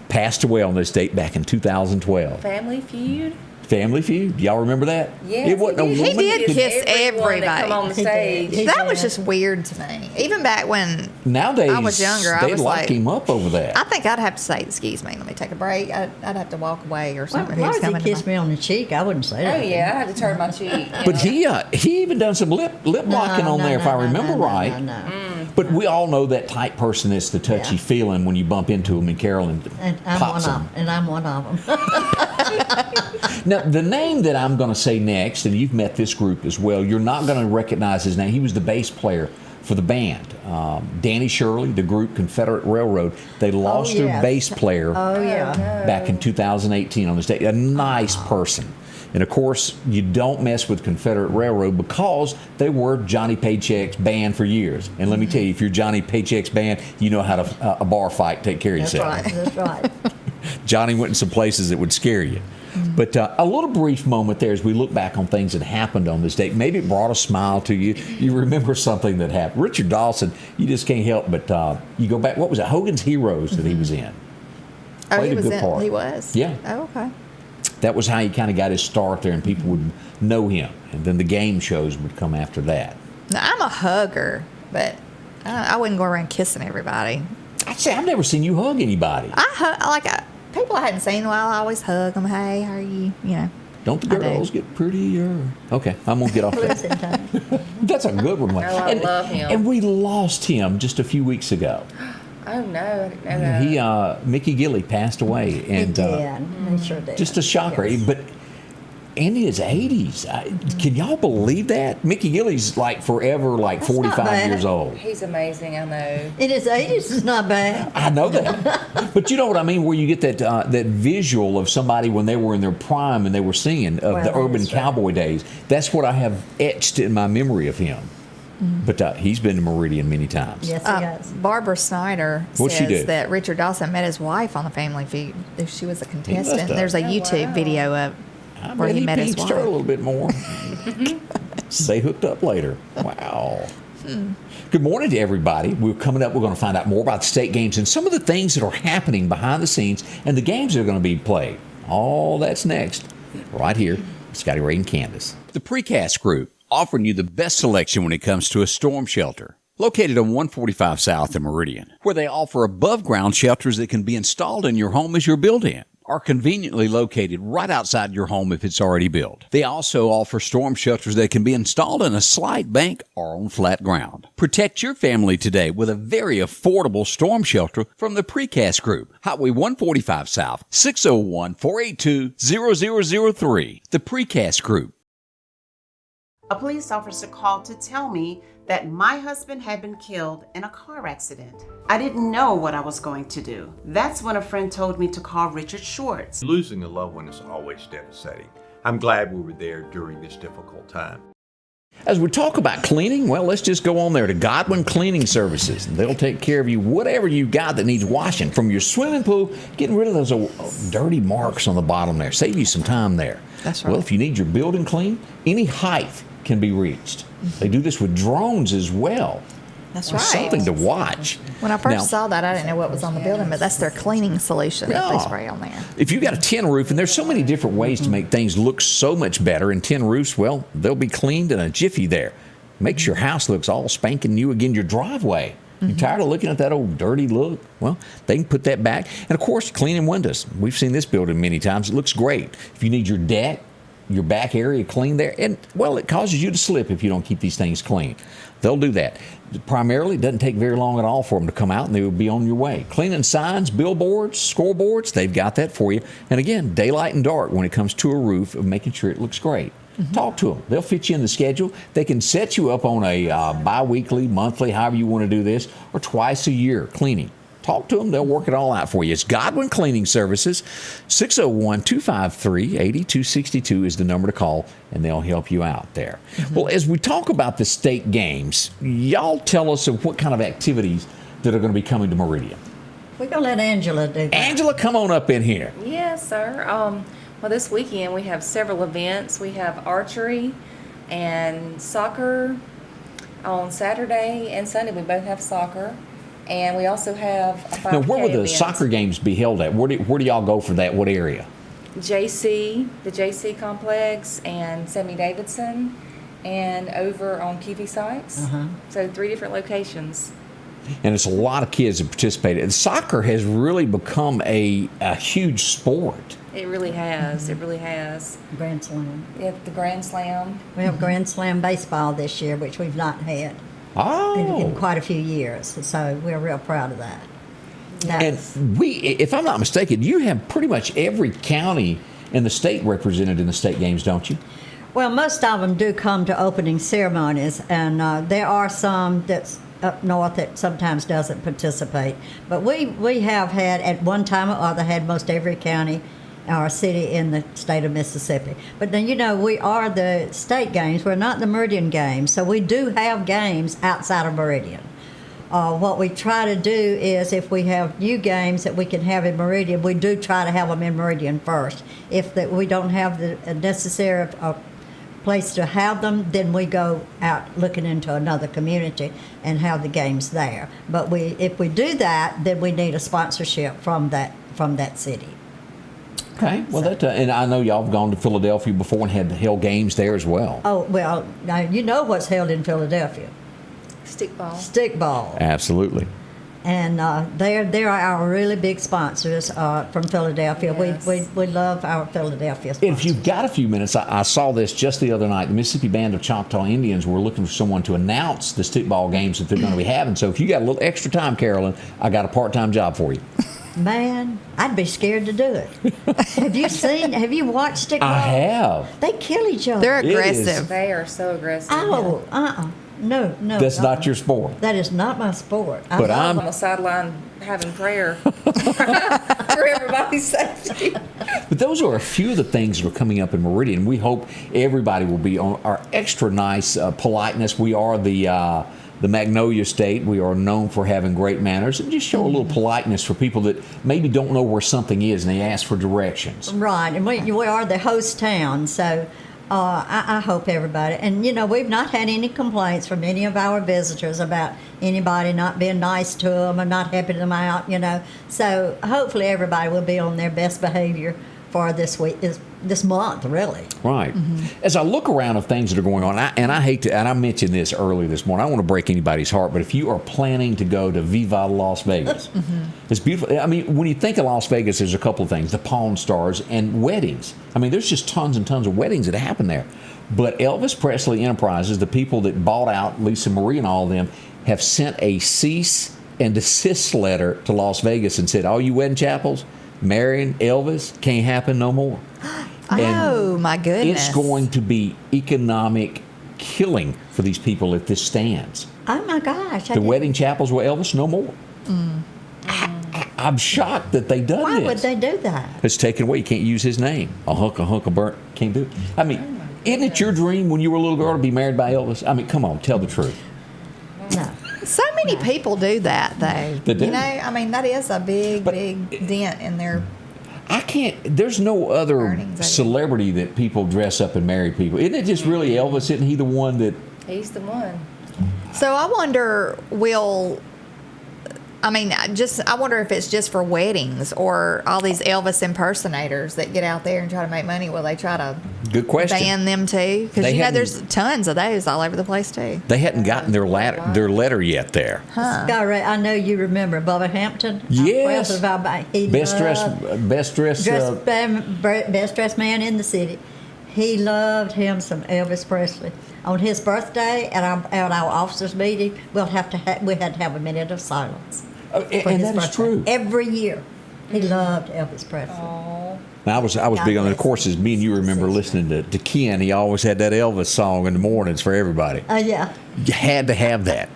passed away on this date back in 2012. Family Feud. Family Feud. Y'all remember that? Yes, It wasn't a he woman. He did that could- kiss Everyone that come everybody. on the stage. He That did. was just weird to me. Even back when Nowadays, I was younger, I they'd was lock like, him up over that. I think I'd have to say, excuse me, let me take a break. I'd have to walk away or Well, something. as long as he coming to kissed me on the cheek, I wouldn't say that. Oh yeah, I had to turn my cheek. But he even done some lip locking on there, if I remember right. No. But we all know that type person that's the touchy feeling when you bump into him, and Carolyn And I'm pops one of him. them. And I'm one of them. Now, the name that I'm going to say next, and you've met this group as well, you're not going to recognize his name. He was the bass player for the band. Danny Shirley, the group Confederate Railroad, they lost their yes. bass player Oh, yeah. back in 2018 on the stage. A nice person. And of course, you don't mess with Confederate Railroad because they were Johnny Paycheck's band for years. And let me tell you, if you're Johnny Paycheck's band, you know how to a bar fight, take care of yourself. That's right. Johnny went in some places that would scare you. But a little brief moment there as we look back on things that happened on this date. Maybe it brought a smile to you. You remember something that happened. Richard Dawson, you just can't help but you go back. What was it? Hogan's Heroes that he was in. He was in. Part. He was. Yeah. Oh, okay. That was how he kind of got his start there, and people would know him. And then the game shows would come after that. Now, I'm a hugger, but I wouldn't go around kissing everybody. I'd say I've never seen you hug anybody. People I hadn't seen in a while, I always hug them. Hey, how are you? You know. Don't the girls get prettier? Okay, I'm going to get off that. That's a good one. I love him. And we lost him just a few weeks ago. Oh, no, I didn't know that. Mickey Gilley passed away. And, he did. He sure did. Just a shocker. Yes. But in his 80s, can y'all believe that? Mickey Gilley's like forever, like that's 45 years old. He's amazing, I know. In his 80s, it's not bad. I know that. But you know what I mean, where you get that visual of somebody when they were in their prime and they were singing of the urban cowboy days. That's what I have etched in my memory of him. Mm-hmm. But he's been to Meridian many times. Yes, he has. Barbara Snyder says that Richard Dawson met his wife on the Family Feud. She was a contestant. There's a YouTube video of where he met his wife. Her a little bit more. They hooked up later. Wow. Good morning to everybody. We're coming up. We're going to find out more about the state games and some of the things that are happening behind the scenes and the games that are going to be played. All that's next, right here, Scotty Ray and Candace. The Precast Group, offering you the best selection when it comes to a storm shelter. Located on 145 South in Meridian, where they offer above-ground shelters that can be installed in your home as you're built in, are conveniently located right outside your home if it's already built. They also offer storm shelters that can be installed in a slight bank or on flat ground. Protect your family today with a very affordable storm shelter from the Precast Group. Highway 145 South, 601-482-0003. The Precast Group. A police officer called to tell me that my husband had been killed in a car accident. I didn't know what I was going to do. That's when a friend told me to call Richard Schwartz. Losing a loved one is always devastating. I'm glad we were there during this difficult time. As we talk about cleaning, well, let's just go on there to Goblin Cleaning Services. They'll take care of you, whatever you got that needs washing. From your swimming pool, getting rid of those dirty marks on the bottom there. Save you some time there. That's right. Well, if you need your building clean, any height can be reached. They do this with drones as well. That's right. Something to watch. When I first saw that, I didn't know what was on the building, but that's their cleaning solution that they spray on there. If you've got a tin roof, and there's so many different ways to make things look so much better, and tin roofs, well, they'll be cleaned in a jiffy there. Makes your house looks all spanking new again, your driveway. You tired of looking at that old dirty look? Well, they can put that back. And, of course, cleaning windows. We've seen this building many times. It looks great. If you need your deck, your back area clean there, and well, it causes you to slip if you don't keep these things clean. They'll do that. Primarily, it doesn't take very long at all for them to come out, and they will be on your way. Cleaning signs, billboards, scoreboards, they've got that for you. And again, daylight and dark when it comes to a roof of making sure it looks great. Talk to them. They'll fit you in the schedule. They can set you up on a bi-weekly, monthly, however you want to do this, or twice a year cleaning. Talk to them. They'll work it all out for you. It's Godwin Cleaning Services. 601-253-8262 is the number to call, and they'll help you out there. Well, as we talk about the state games, y'all tell us of what kind of activities that are going to be coming to Meridian. We're going to let Angela do that. Angela, come on up in here. Yes, sir. Well, this weekend we have several events. We have archery and soccer on Saturday and Sunday. We both have soccer. And we also have a 5K Now, where will the event. soccer games be held at? Where do y'all go for that? What area? the JC complex, and Sammy Davidson, and over on Kiwi Sykes. So 3 different locations. And it's a lot of kids that participate. And soccer has really become a huge sport. It really has. It really has. Grand Slam. Yeah, the Grand Slam. We have Grand Slam baseball this year, which we've not had in quite a few years. So we're real proud of that. And if I'm not mistaken, you have pretty much every county in the state represented in the state games, don't you? Well, most of them do come to opening ceremonies, and there are some that's up north that sometimes doesn't participate. But we have had, at one time or other, had most every county our city in the state of Mississippi. But then, we are the state games. We're not the Meridian games. So we do have games outside of Meridian. What we try to do is if we have new games that we can have in Meridian, we do try to have them in Meridian first. If we don't have the necessary place to have them, then we go out looking into another community and have the games there. But if we do that, then we need a sponsorship from that city. Okay, well, and I know y'all have gone to Philadelphia before and had held games there as well. Oh, well, now you know what's held in Philadelphia. Stickball. Stickball. Absolutely. And they're our really big sponsors from Philadelphia. Yes. We love our Philadelphia sponsors. If you've got a few minutes, I saw this just the other night. The Mississippi Band of Choctaw Indians were looking for someone to announce the stickball games that they're going to be having. So if you got a little extra time, Carolyn, I got a part-time job for you. Man, I'd be scared to do it. Have you watched stickball? I have. They kill each other. They're aggressive. They are so aggressive. Oh, no. That's not your sport. That is not my sport. But I'm on the sideline having prayer for everybody's safety. But those are a few of the things that are coming up in Meridian. We hope everybody will be on our extra nice politeness. We are the Magnolia State. We are known for having great manners, and just show a little politeness for people that maybe don't know where something is and they ask for directions. Right, and we are the host town, so I hope everybody, and we've not had any complaints from any of our visitors about anybody not being nice to them or not helping them out, So hopefully everybody will be on their best behavior for this week, this month, really. Right. As I look around of things that are going on, and I mentioned this early this morning, I don't want to break anybody's heart, but if you are planning to go to Viva Las Vegas, it's beautiful. I mean, when you think of Las Vegas, there's a couple of things, the Pawn Stars and weddings. I mean, there's just tons and tons of weddings that happen there. But Elvis Presley Enterprises, the people that bought out Lisa Marie and all of them, have sent a cease and desist letter to Las Vegas and said, all you wedding chapels, marrying Elvis can't happen no more. Oh, my goodness. It's going to be economic killing for these people if this stands. Oh, my gosh. The wedding chapels with Elvis, no more. I'm shocked that they done Why this. would they do that? It's taken away. You can't use his name. A hunk of burnt. Can't do it. I mean, isn't it your dream when you were a little girl to be married by Elvis? I mean, come on, tell the truth. No. So many people do that, though. They do. I mean, that is a big dent in their... There's no other celebrity that people dress up and marry people. Isn't it just really Elvis? Isn't he the one that... He's the one. So I wonder, I wonder if it's just for weddings or all these Elvis impersonators that get out there and try to make money. Will they try to Good question. ban them too? Because there's tons of those all over the place too. They hadn't gotten their letter yet there. Scotty Ray, I know you remember Bubba Hampton. Yes. Best dressed man in the city. He loved him some Elvis Presley. On his birthday at our officers' meeting, we had to have a minute of silence. And that is true. Every year, he loved Elvis Presley. Oh. Now, I was big on it. Of course, as me and you remember listening to Ken, he always had that Elvis song in the mornings for everybody. Yeah. You had to have that.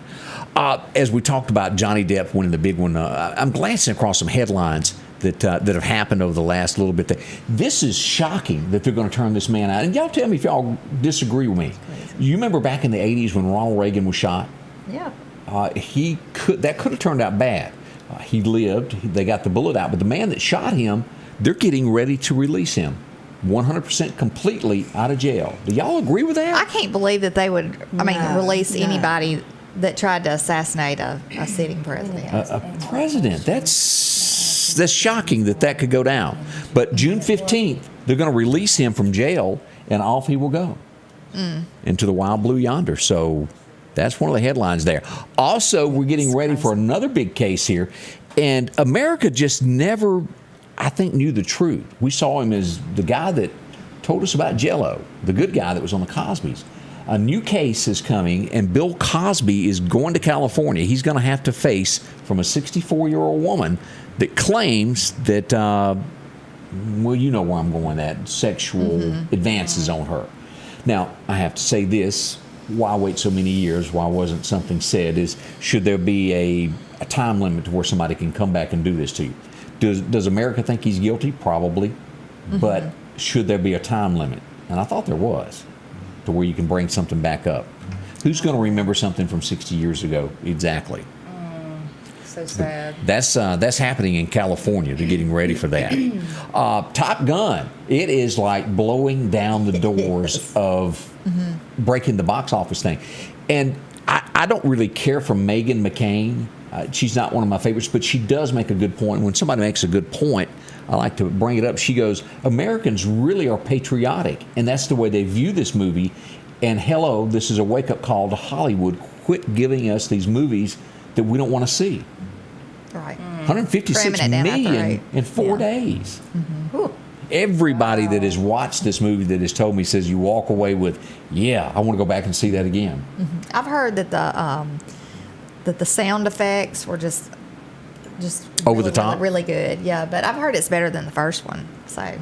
As we talked about Johnny Depp winning the big one, I'm glancing across some headlines that have happened over the last little bit. This is shocking that they're going to turn this man out. And y'all tell me if y'all disagree with me. You remember back in the 80s when Ronald Reagan was shot? Yeah. That could have turned out bad. He lived. They got the bullet out. But the man that shot him, they're getting ready to release him 100% completely out of jail. Do y'all agree with that? I can't believe that they would, release anybody that tried to assassinate a sitting president. A president. That's shocking that could go down. But June 15th, they're going to release him from jail, and off he will go into the wild blue yonder. So that's one of the headlines there. Also, we're getting ready for another big case here, and America just never, I think, knew the truth. We saw him as the guy that told us about Jell-O, the good guy that was on the Cosbys. A new case is coming, and Bill Cosby is going to California. He's going to have to face from a 64-year-old woman that claims that, well, you know where I'm going with that, sexual advances on her. Now, I have to say this. Why wait so many years? Why wasn't something said? Should there be a time limit to where somebody can come back and do this to you? Does America think he's guilty? Probably. but should there be a time limit? And I thought there was, to where you can bring something back up. Who's going to remember something from 60 years ago exactly? So sad. That's happening in California. They're getting ready for that. Top Gun. It is like blowing down the doors of breaking the box office thing. And I don't really care for Meghan McCain. She's not one of my favorites, but she does make a good point. When somebody makes a good point, I like to bring it up. She goes, Americans really are patriotic, and that's the way they view this movie. And hello, this is a wake-up call to Hollywood. Quit giving us these movies that we don't want to see. Right. 156 million in 4 days. Everybody that has watched this movie that has told me says you walk away with, yeah, I want to go back and see that again. I've heard that the sound effects were just over really, the top, really good. Yeah, but I've heard it's better than the first one. So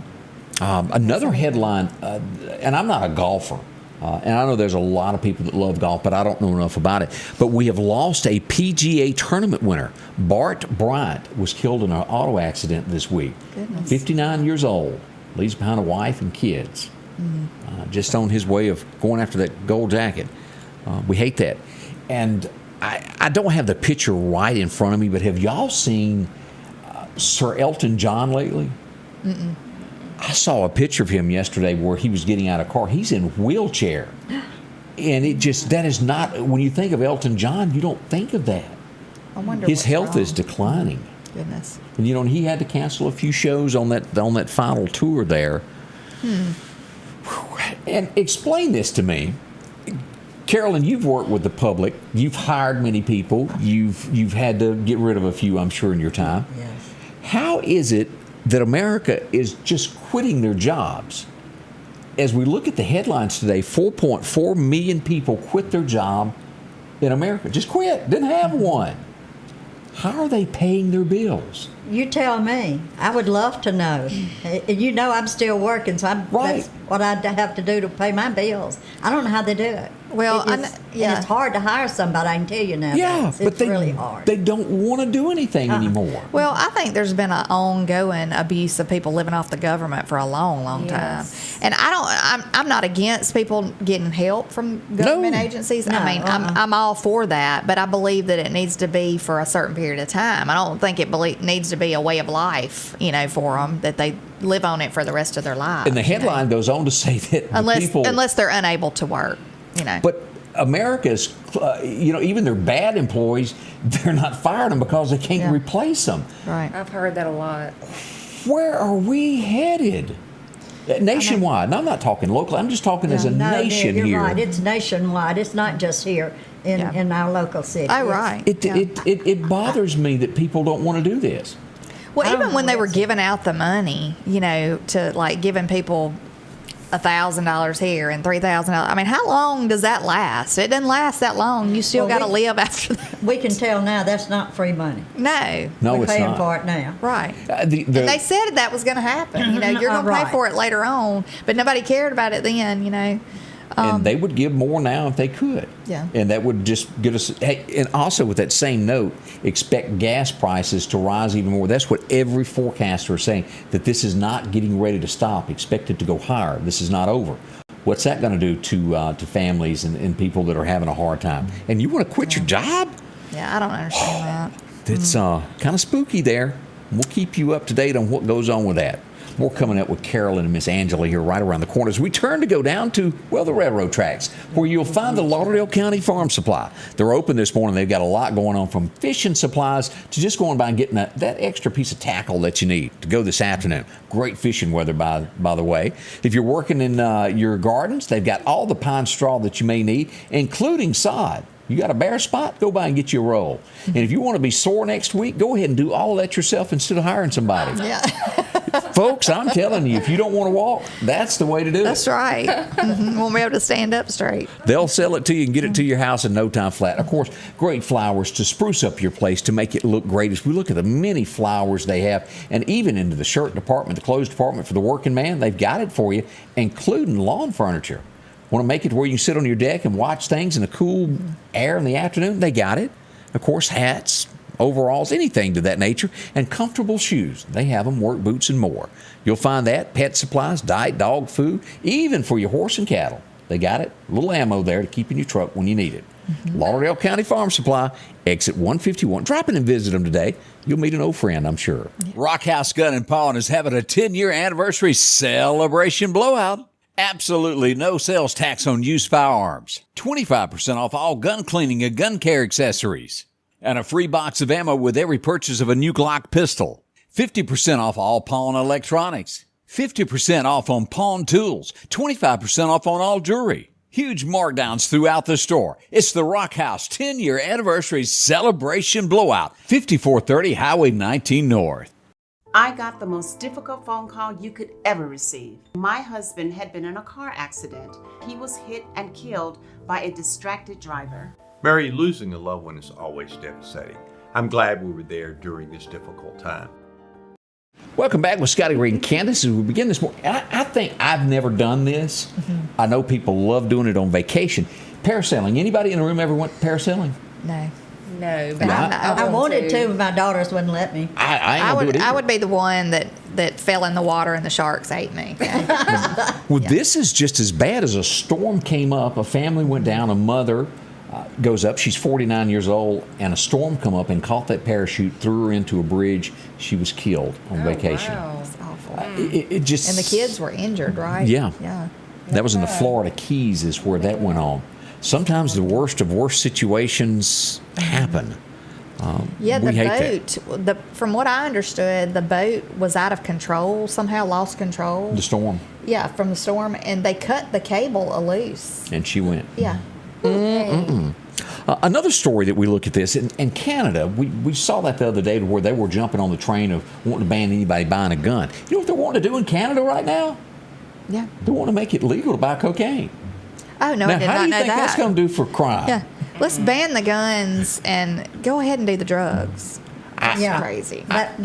another headline, and I'm not a golfer. And I know there's a lot of people that love golf, but I don't know enough about it. But we have lost a PGA tournament winner. Bart Bryant was killed in an auto accident this week. Goodness. 59 years old. Leaves behind a wife and kids. Just on his way of going after that gold jacket. We hate that. And I don't have the picture right in front of me, but have y'all seen Sir Elton John lately? Mm-mm. I saw a picture of him yesterday where he was getting out of a car. He's in a wheelchair. And that is not, when you think of Elton John, you don't think of that. I wonder his what's health wrong. is declining. Goodness. And he had to cancel a few shows on that final tour there. And explain this to me. Carolyn, you've worked with the public. You've hired many people. You've had to get rid of a few, I'm sure, in your time. Yes. How is it that America is just quitting their jobs? As we look at the headlines today, 4.4 million people quit their job in America. Just quit. Didn't have one. How are they paying their bills? You tell me. I would love to know. You know I'm still working, so that's what I have to do to pay my bills. I don't know how they do it. Well, and it's hard to hire somebody, I can tell you now. Yeah, but it's really hard. They don't want to do anything anymore. Well, I think there's been an ongoing abuse of people living off the government for a long, long time. And I'm not against people getting help from government agencies. No, I mean, I'm all for that, but I believe that it needs to be for a certain period of time. I don't think it needs to be a way of life, for them, that they live on it for the rest of their lives. And the headline goes on to say that unless they're unable to work, But America's, even their bad employees, they're not firing them because they can't replace them. Right. I've heard that a lot. Where are we headed? Nationwide. And I'm not talking local. I'm just talking as a nation you're here. Right. It's nationwide. It's not just here in our local city. Oh, right. It bothers me that people don't want to do this. Well, even when they were giving out the money, to like giving people $1,000 here and $3,000. I mean, how long does that last? It doesn't last that long. You still got to live after that. We can tell now that's not free money. No, we're it's paying not. for it now. Right. And they said that was going to happen. You're going to pay for it later on, but nobody cared about it then. And they would give more now if they could. Yeah. And that would just get us. Hey, and also with that same note, expect gas prices to rise even more. That's what every forecaster is saying, that this is not getting ready to stop. Expect it to go higher. This is not over. What's that going to do to families and people that are having a hard time? And you want to quit your job? Yeah, I don't understand that. It's kind of spooky there. We'll keep you up to date on what goes on with that. More coming up with Carolyn and Miss Angela here right around the corner as we turn to go down to, the railroad tracks, where you'll find the Lauderdale County Farm Supply. They're open this morning. They've got a lot going on, from fishing supplies to just going by and getting that extra piece of tackle that you need to go this afternoon. Great fishing weather, by the way. If you're working in your gardens, they've got all the pine straw that you may need, including sod. You got a bare spot? Go by and get you a roll. And if you want to be sore next week, go ahead and do all that yourself instead of hiring somebody. Yeah. Folks, I'm telling you, if you don't want to walk, that's the way to do it. That's right. Won't be able to stand up straight. They'll sell it to you and get it to your house in no time flat. Of course, great flowers to spruce up your place, to make it look great. As we look at the many flowers they have, and even into the shirt department, the clothes department for the working man, they've got it for you, including lawn furniture. Want to make it where you can sit on your deck and watch things in the cool air in the afternoon? They got it. Of course, hats, overalls, anything to that nature, and comfortable shoes. They have them, work boots, and more. You'll find that, pet supplies, diet, dog food, even for your horse and cattle. They got it. A little ammo there to keep in your truck when you need it. Lauderdale County Farm Supply, exit 151. Drop in and visit them today. You'll meet an old friend, I'm sure. Rockhouse Gun and Pawn is having a 10-year anniversary celebration blowout. Absolutely no sales tax on used firearms. 25% off all gun cleaning and gun care accessories. And a free box of ammo with every purchase of a new Glock pistol. 50% off all pawn electronics. 50% off on pawn tools. 25% off on all jewelry. Huge markdowns throughout the store. It's the Rock House 10-year anniversary celebration blowout. 5430 Highway 19 North. I got the most difficult phone call you could ever receive. My husband had been in a car accident. He was hit and killed by a distracted driver. Mary, losing a loved one is always devastating. I'm glad we were there during this difficult time. Welcome back with Scotty Ray and Candace. As we begin this morning, I think I've never done this. I know people love doing it on vacation. Parasailing. Anybody in the room ever went parasailing? No, but I wanted to, but my daughters wouldn't let me. I would be the one that fell in the water and the sharks ate me. Well, this is just as bad as a storm came up. A family went down. A mother goes up. She's 49 years old, and a storm come up and caught that parachute, threw her into a bridge. She was killed on vacation. Wow. That's awful. It just, and the kids were injured, right? Yeah. That was in the Florida Keys is where that went on. Sometimes the worst of worst situations happen. The we hate boat, from what I understood, the boat was out of control, somehow lost control. The storm. Yeah, from the storm, and they cut the cable loose. And she went. Yeah. Another story that we look at this, in Canada, we saw that the other day where they were jumping on the train of wanting to ban anybody buying a gun. You know what they're wanting to do in Canada right now? Yeah. They want to make it legal to buy cocaine. Oh, no, now, I did how not do you know think that. that's going to do for crime? Yeah. Let's ban the guns and go ahead and do the drugs. That's crazy. Doesn't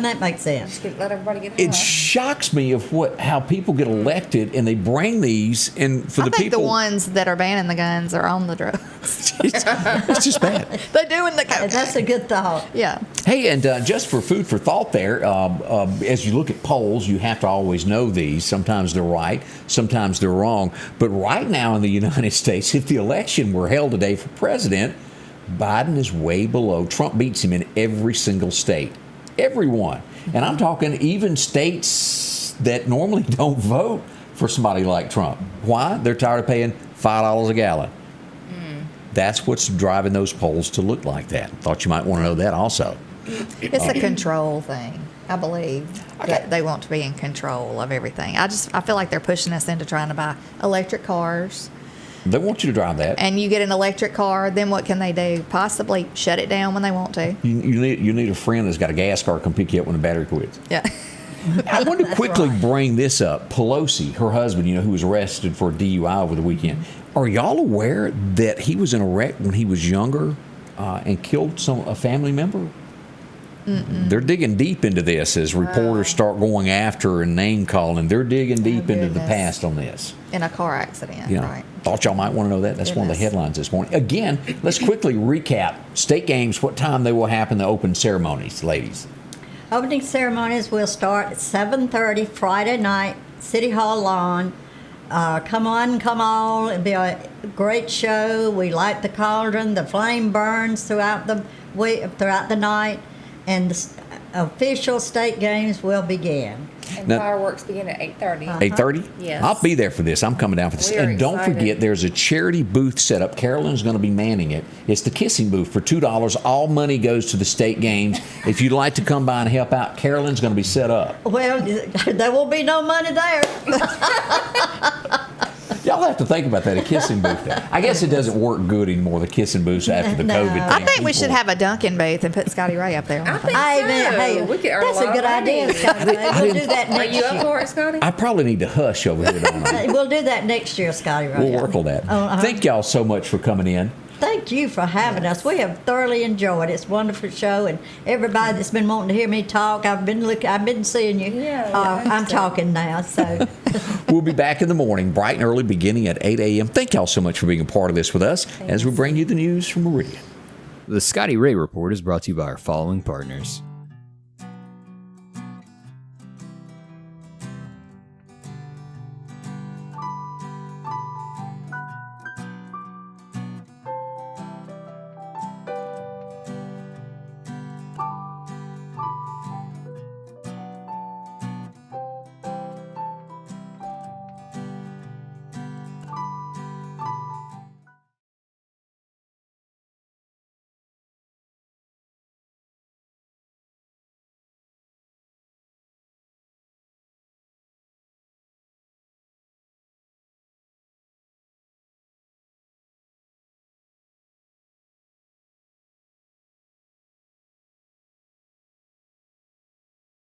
that make sense? Let everybody get It shocks me of how people get elected and they bring these and for I the think people. the ones that are banning the guns are on the drugs. It's just bad. They're doing the cocaine. That's a good thought. Yeah. Hey, and just for food for thought there, as you look at polls, you have to always know these. Sometimes they're right, sometimes they're wrong. But right now in the United States, if the election were held today for president, Biden is way below. Trump beats him in every single state. Every one. And I'm talking even states that normally don't vote for somebody like Trump. Why? They're tired of paying $5 a gallon. That's what's driving those polls to look like that. Thought you might want to know that also. It's a control thing, I believe. That they want to be in control of everything. I feel like they're pushing us into trying to buy electric cars. They want you to drive that. And you get an electric car, then what can they do? Possibly shut it down when they want to. You need a friend that's got a gas car come pick you up when the battery quits. Yeah. I want to quickly bring this up. Pelosi, her husband, who was arrested for DUI over the weekend. Are y'all aware that he was in a wreck when he was younger and killed a family member? They're digging deep into this as reporters start going after and name calling. They're digging deep into the past on this. In a car accident, right. Thought y'all might want to know that. That's one of the headlines this morning. Again, let's quickly recap state games, what time they will happen, the open ceremonies, ladies. Opening ceremonies will start at 7:30 Friday night, City Hall lawn. Come on. It'll be a great show. We light the cauldron. The flame burns throughout the night. And the official state games will begin. And fireworks begin at 8:30. 8:30? Yes. I'll be there for this. I'm coming down for this. And don't forget, there's a charity booth set up. Carolyn's going to be manning it. It's the Kissing Booth for $2. All money goes to the state games. If you'd like to come by and help out, Carolyn's going to be set up. Well, there will be no money there. Y'all have to think about that, a kissing booth. I guess it doesn't work good anymore, the kissing booths after the COVID thing. I think we should have a Dunkin' booth and put Scotty Ray up there. I think so. We could earn that's a a lot good of idea, money. Scotty Ray. We'll do that next year. Are you up for it, Scotty? I probably need to hush over here, don't I? We'll do that next year, Scotty Ray. We'll work on that. Thank y'all so much for coming in. Thank you for having us. We have thoroughly enjoyed it. It's a wonderful show, and everybody that's been wanting to hear me talk, I've been seeing you. I'm talking now. So we'll be back in the morning, bright and early, beginning at 8 a.m. Thank y'all so much for being a part of this with us as we bring you the news from Meridian. The Scotty Ray Report is brought to you by our following partners: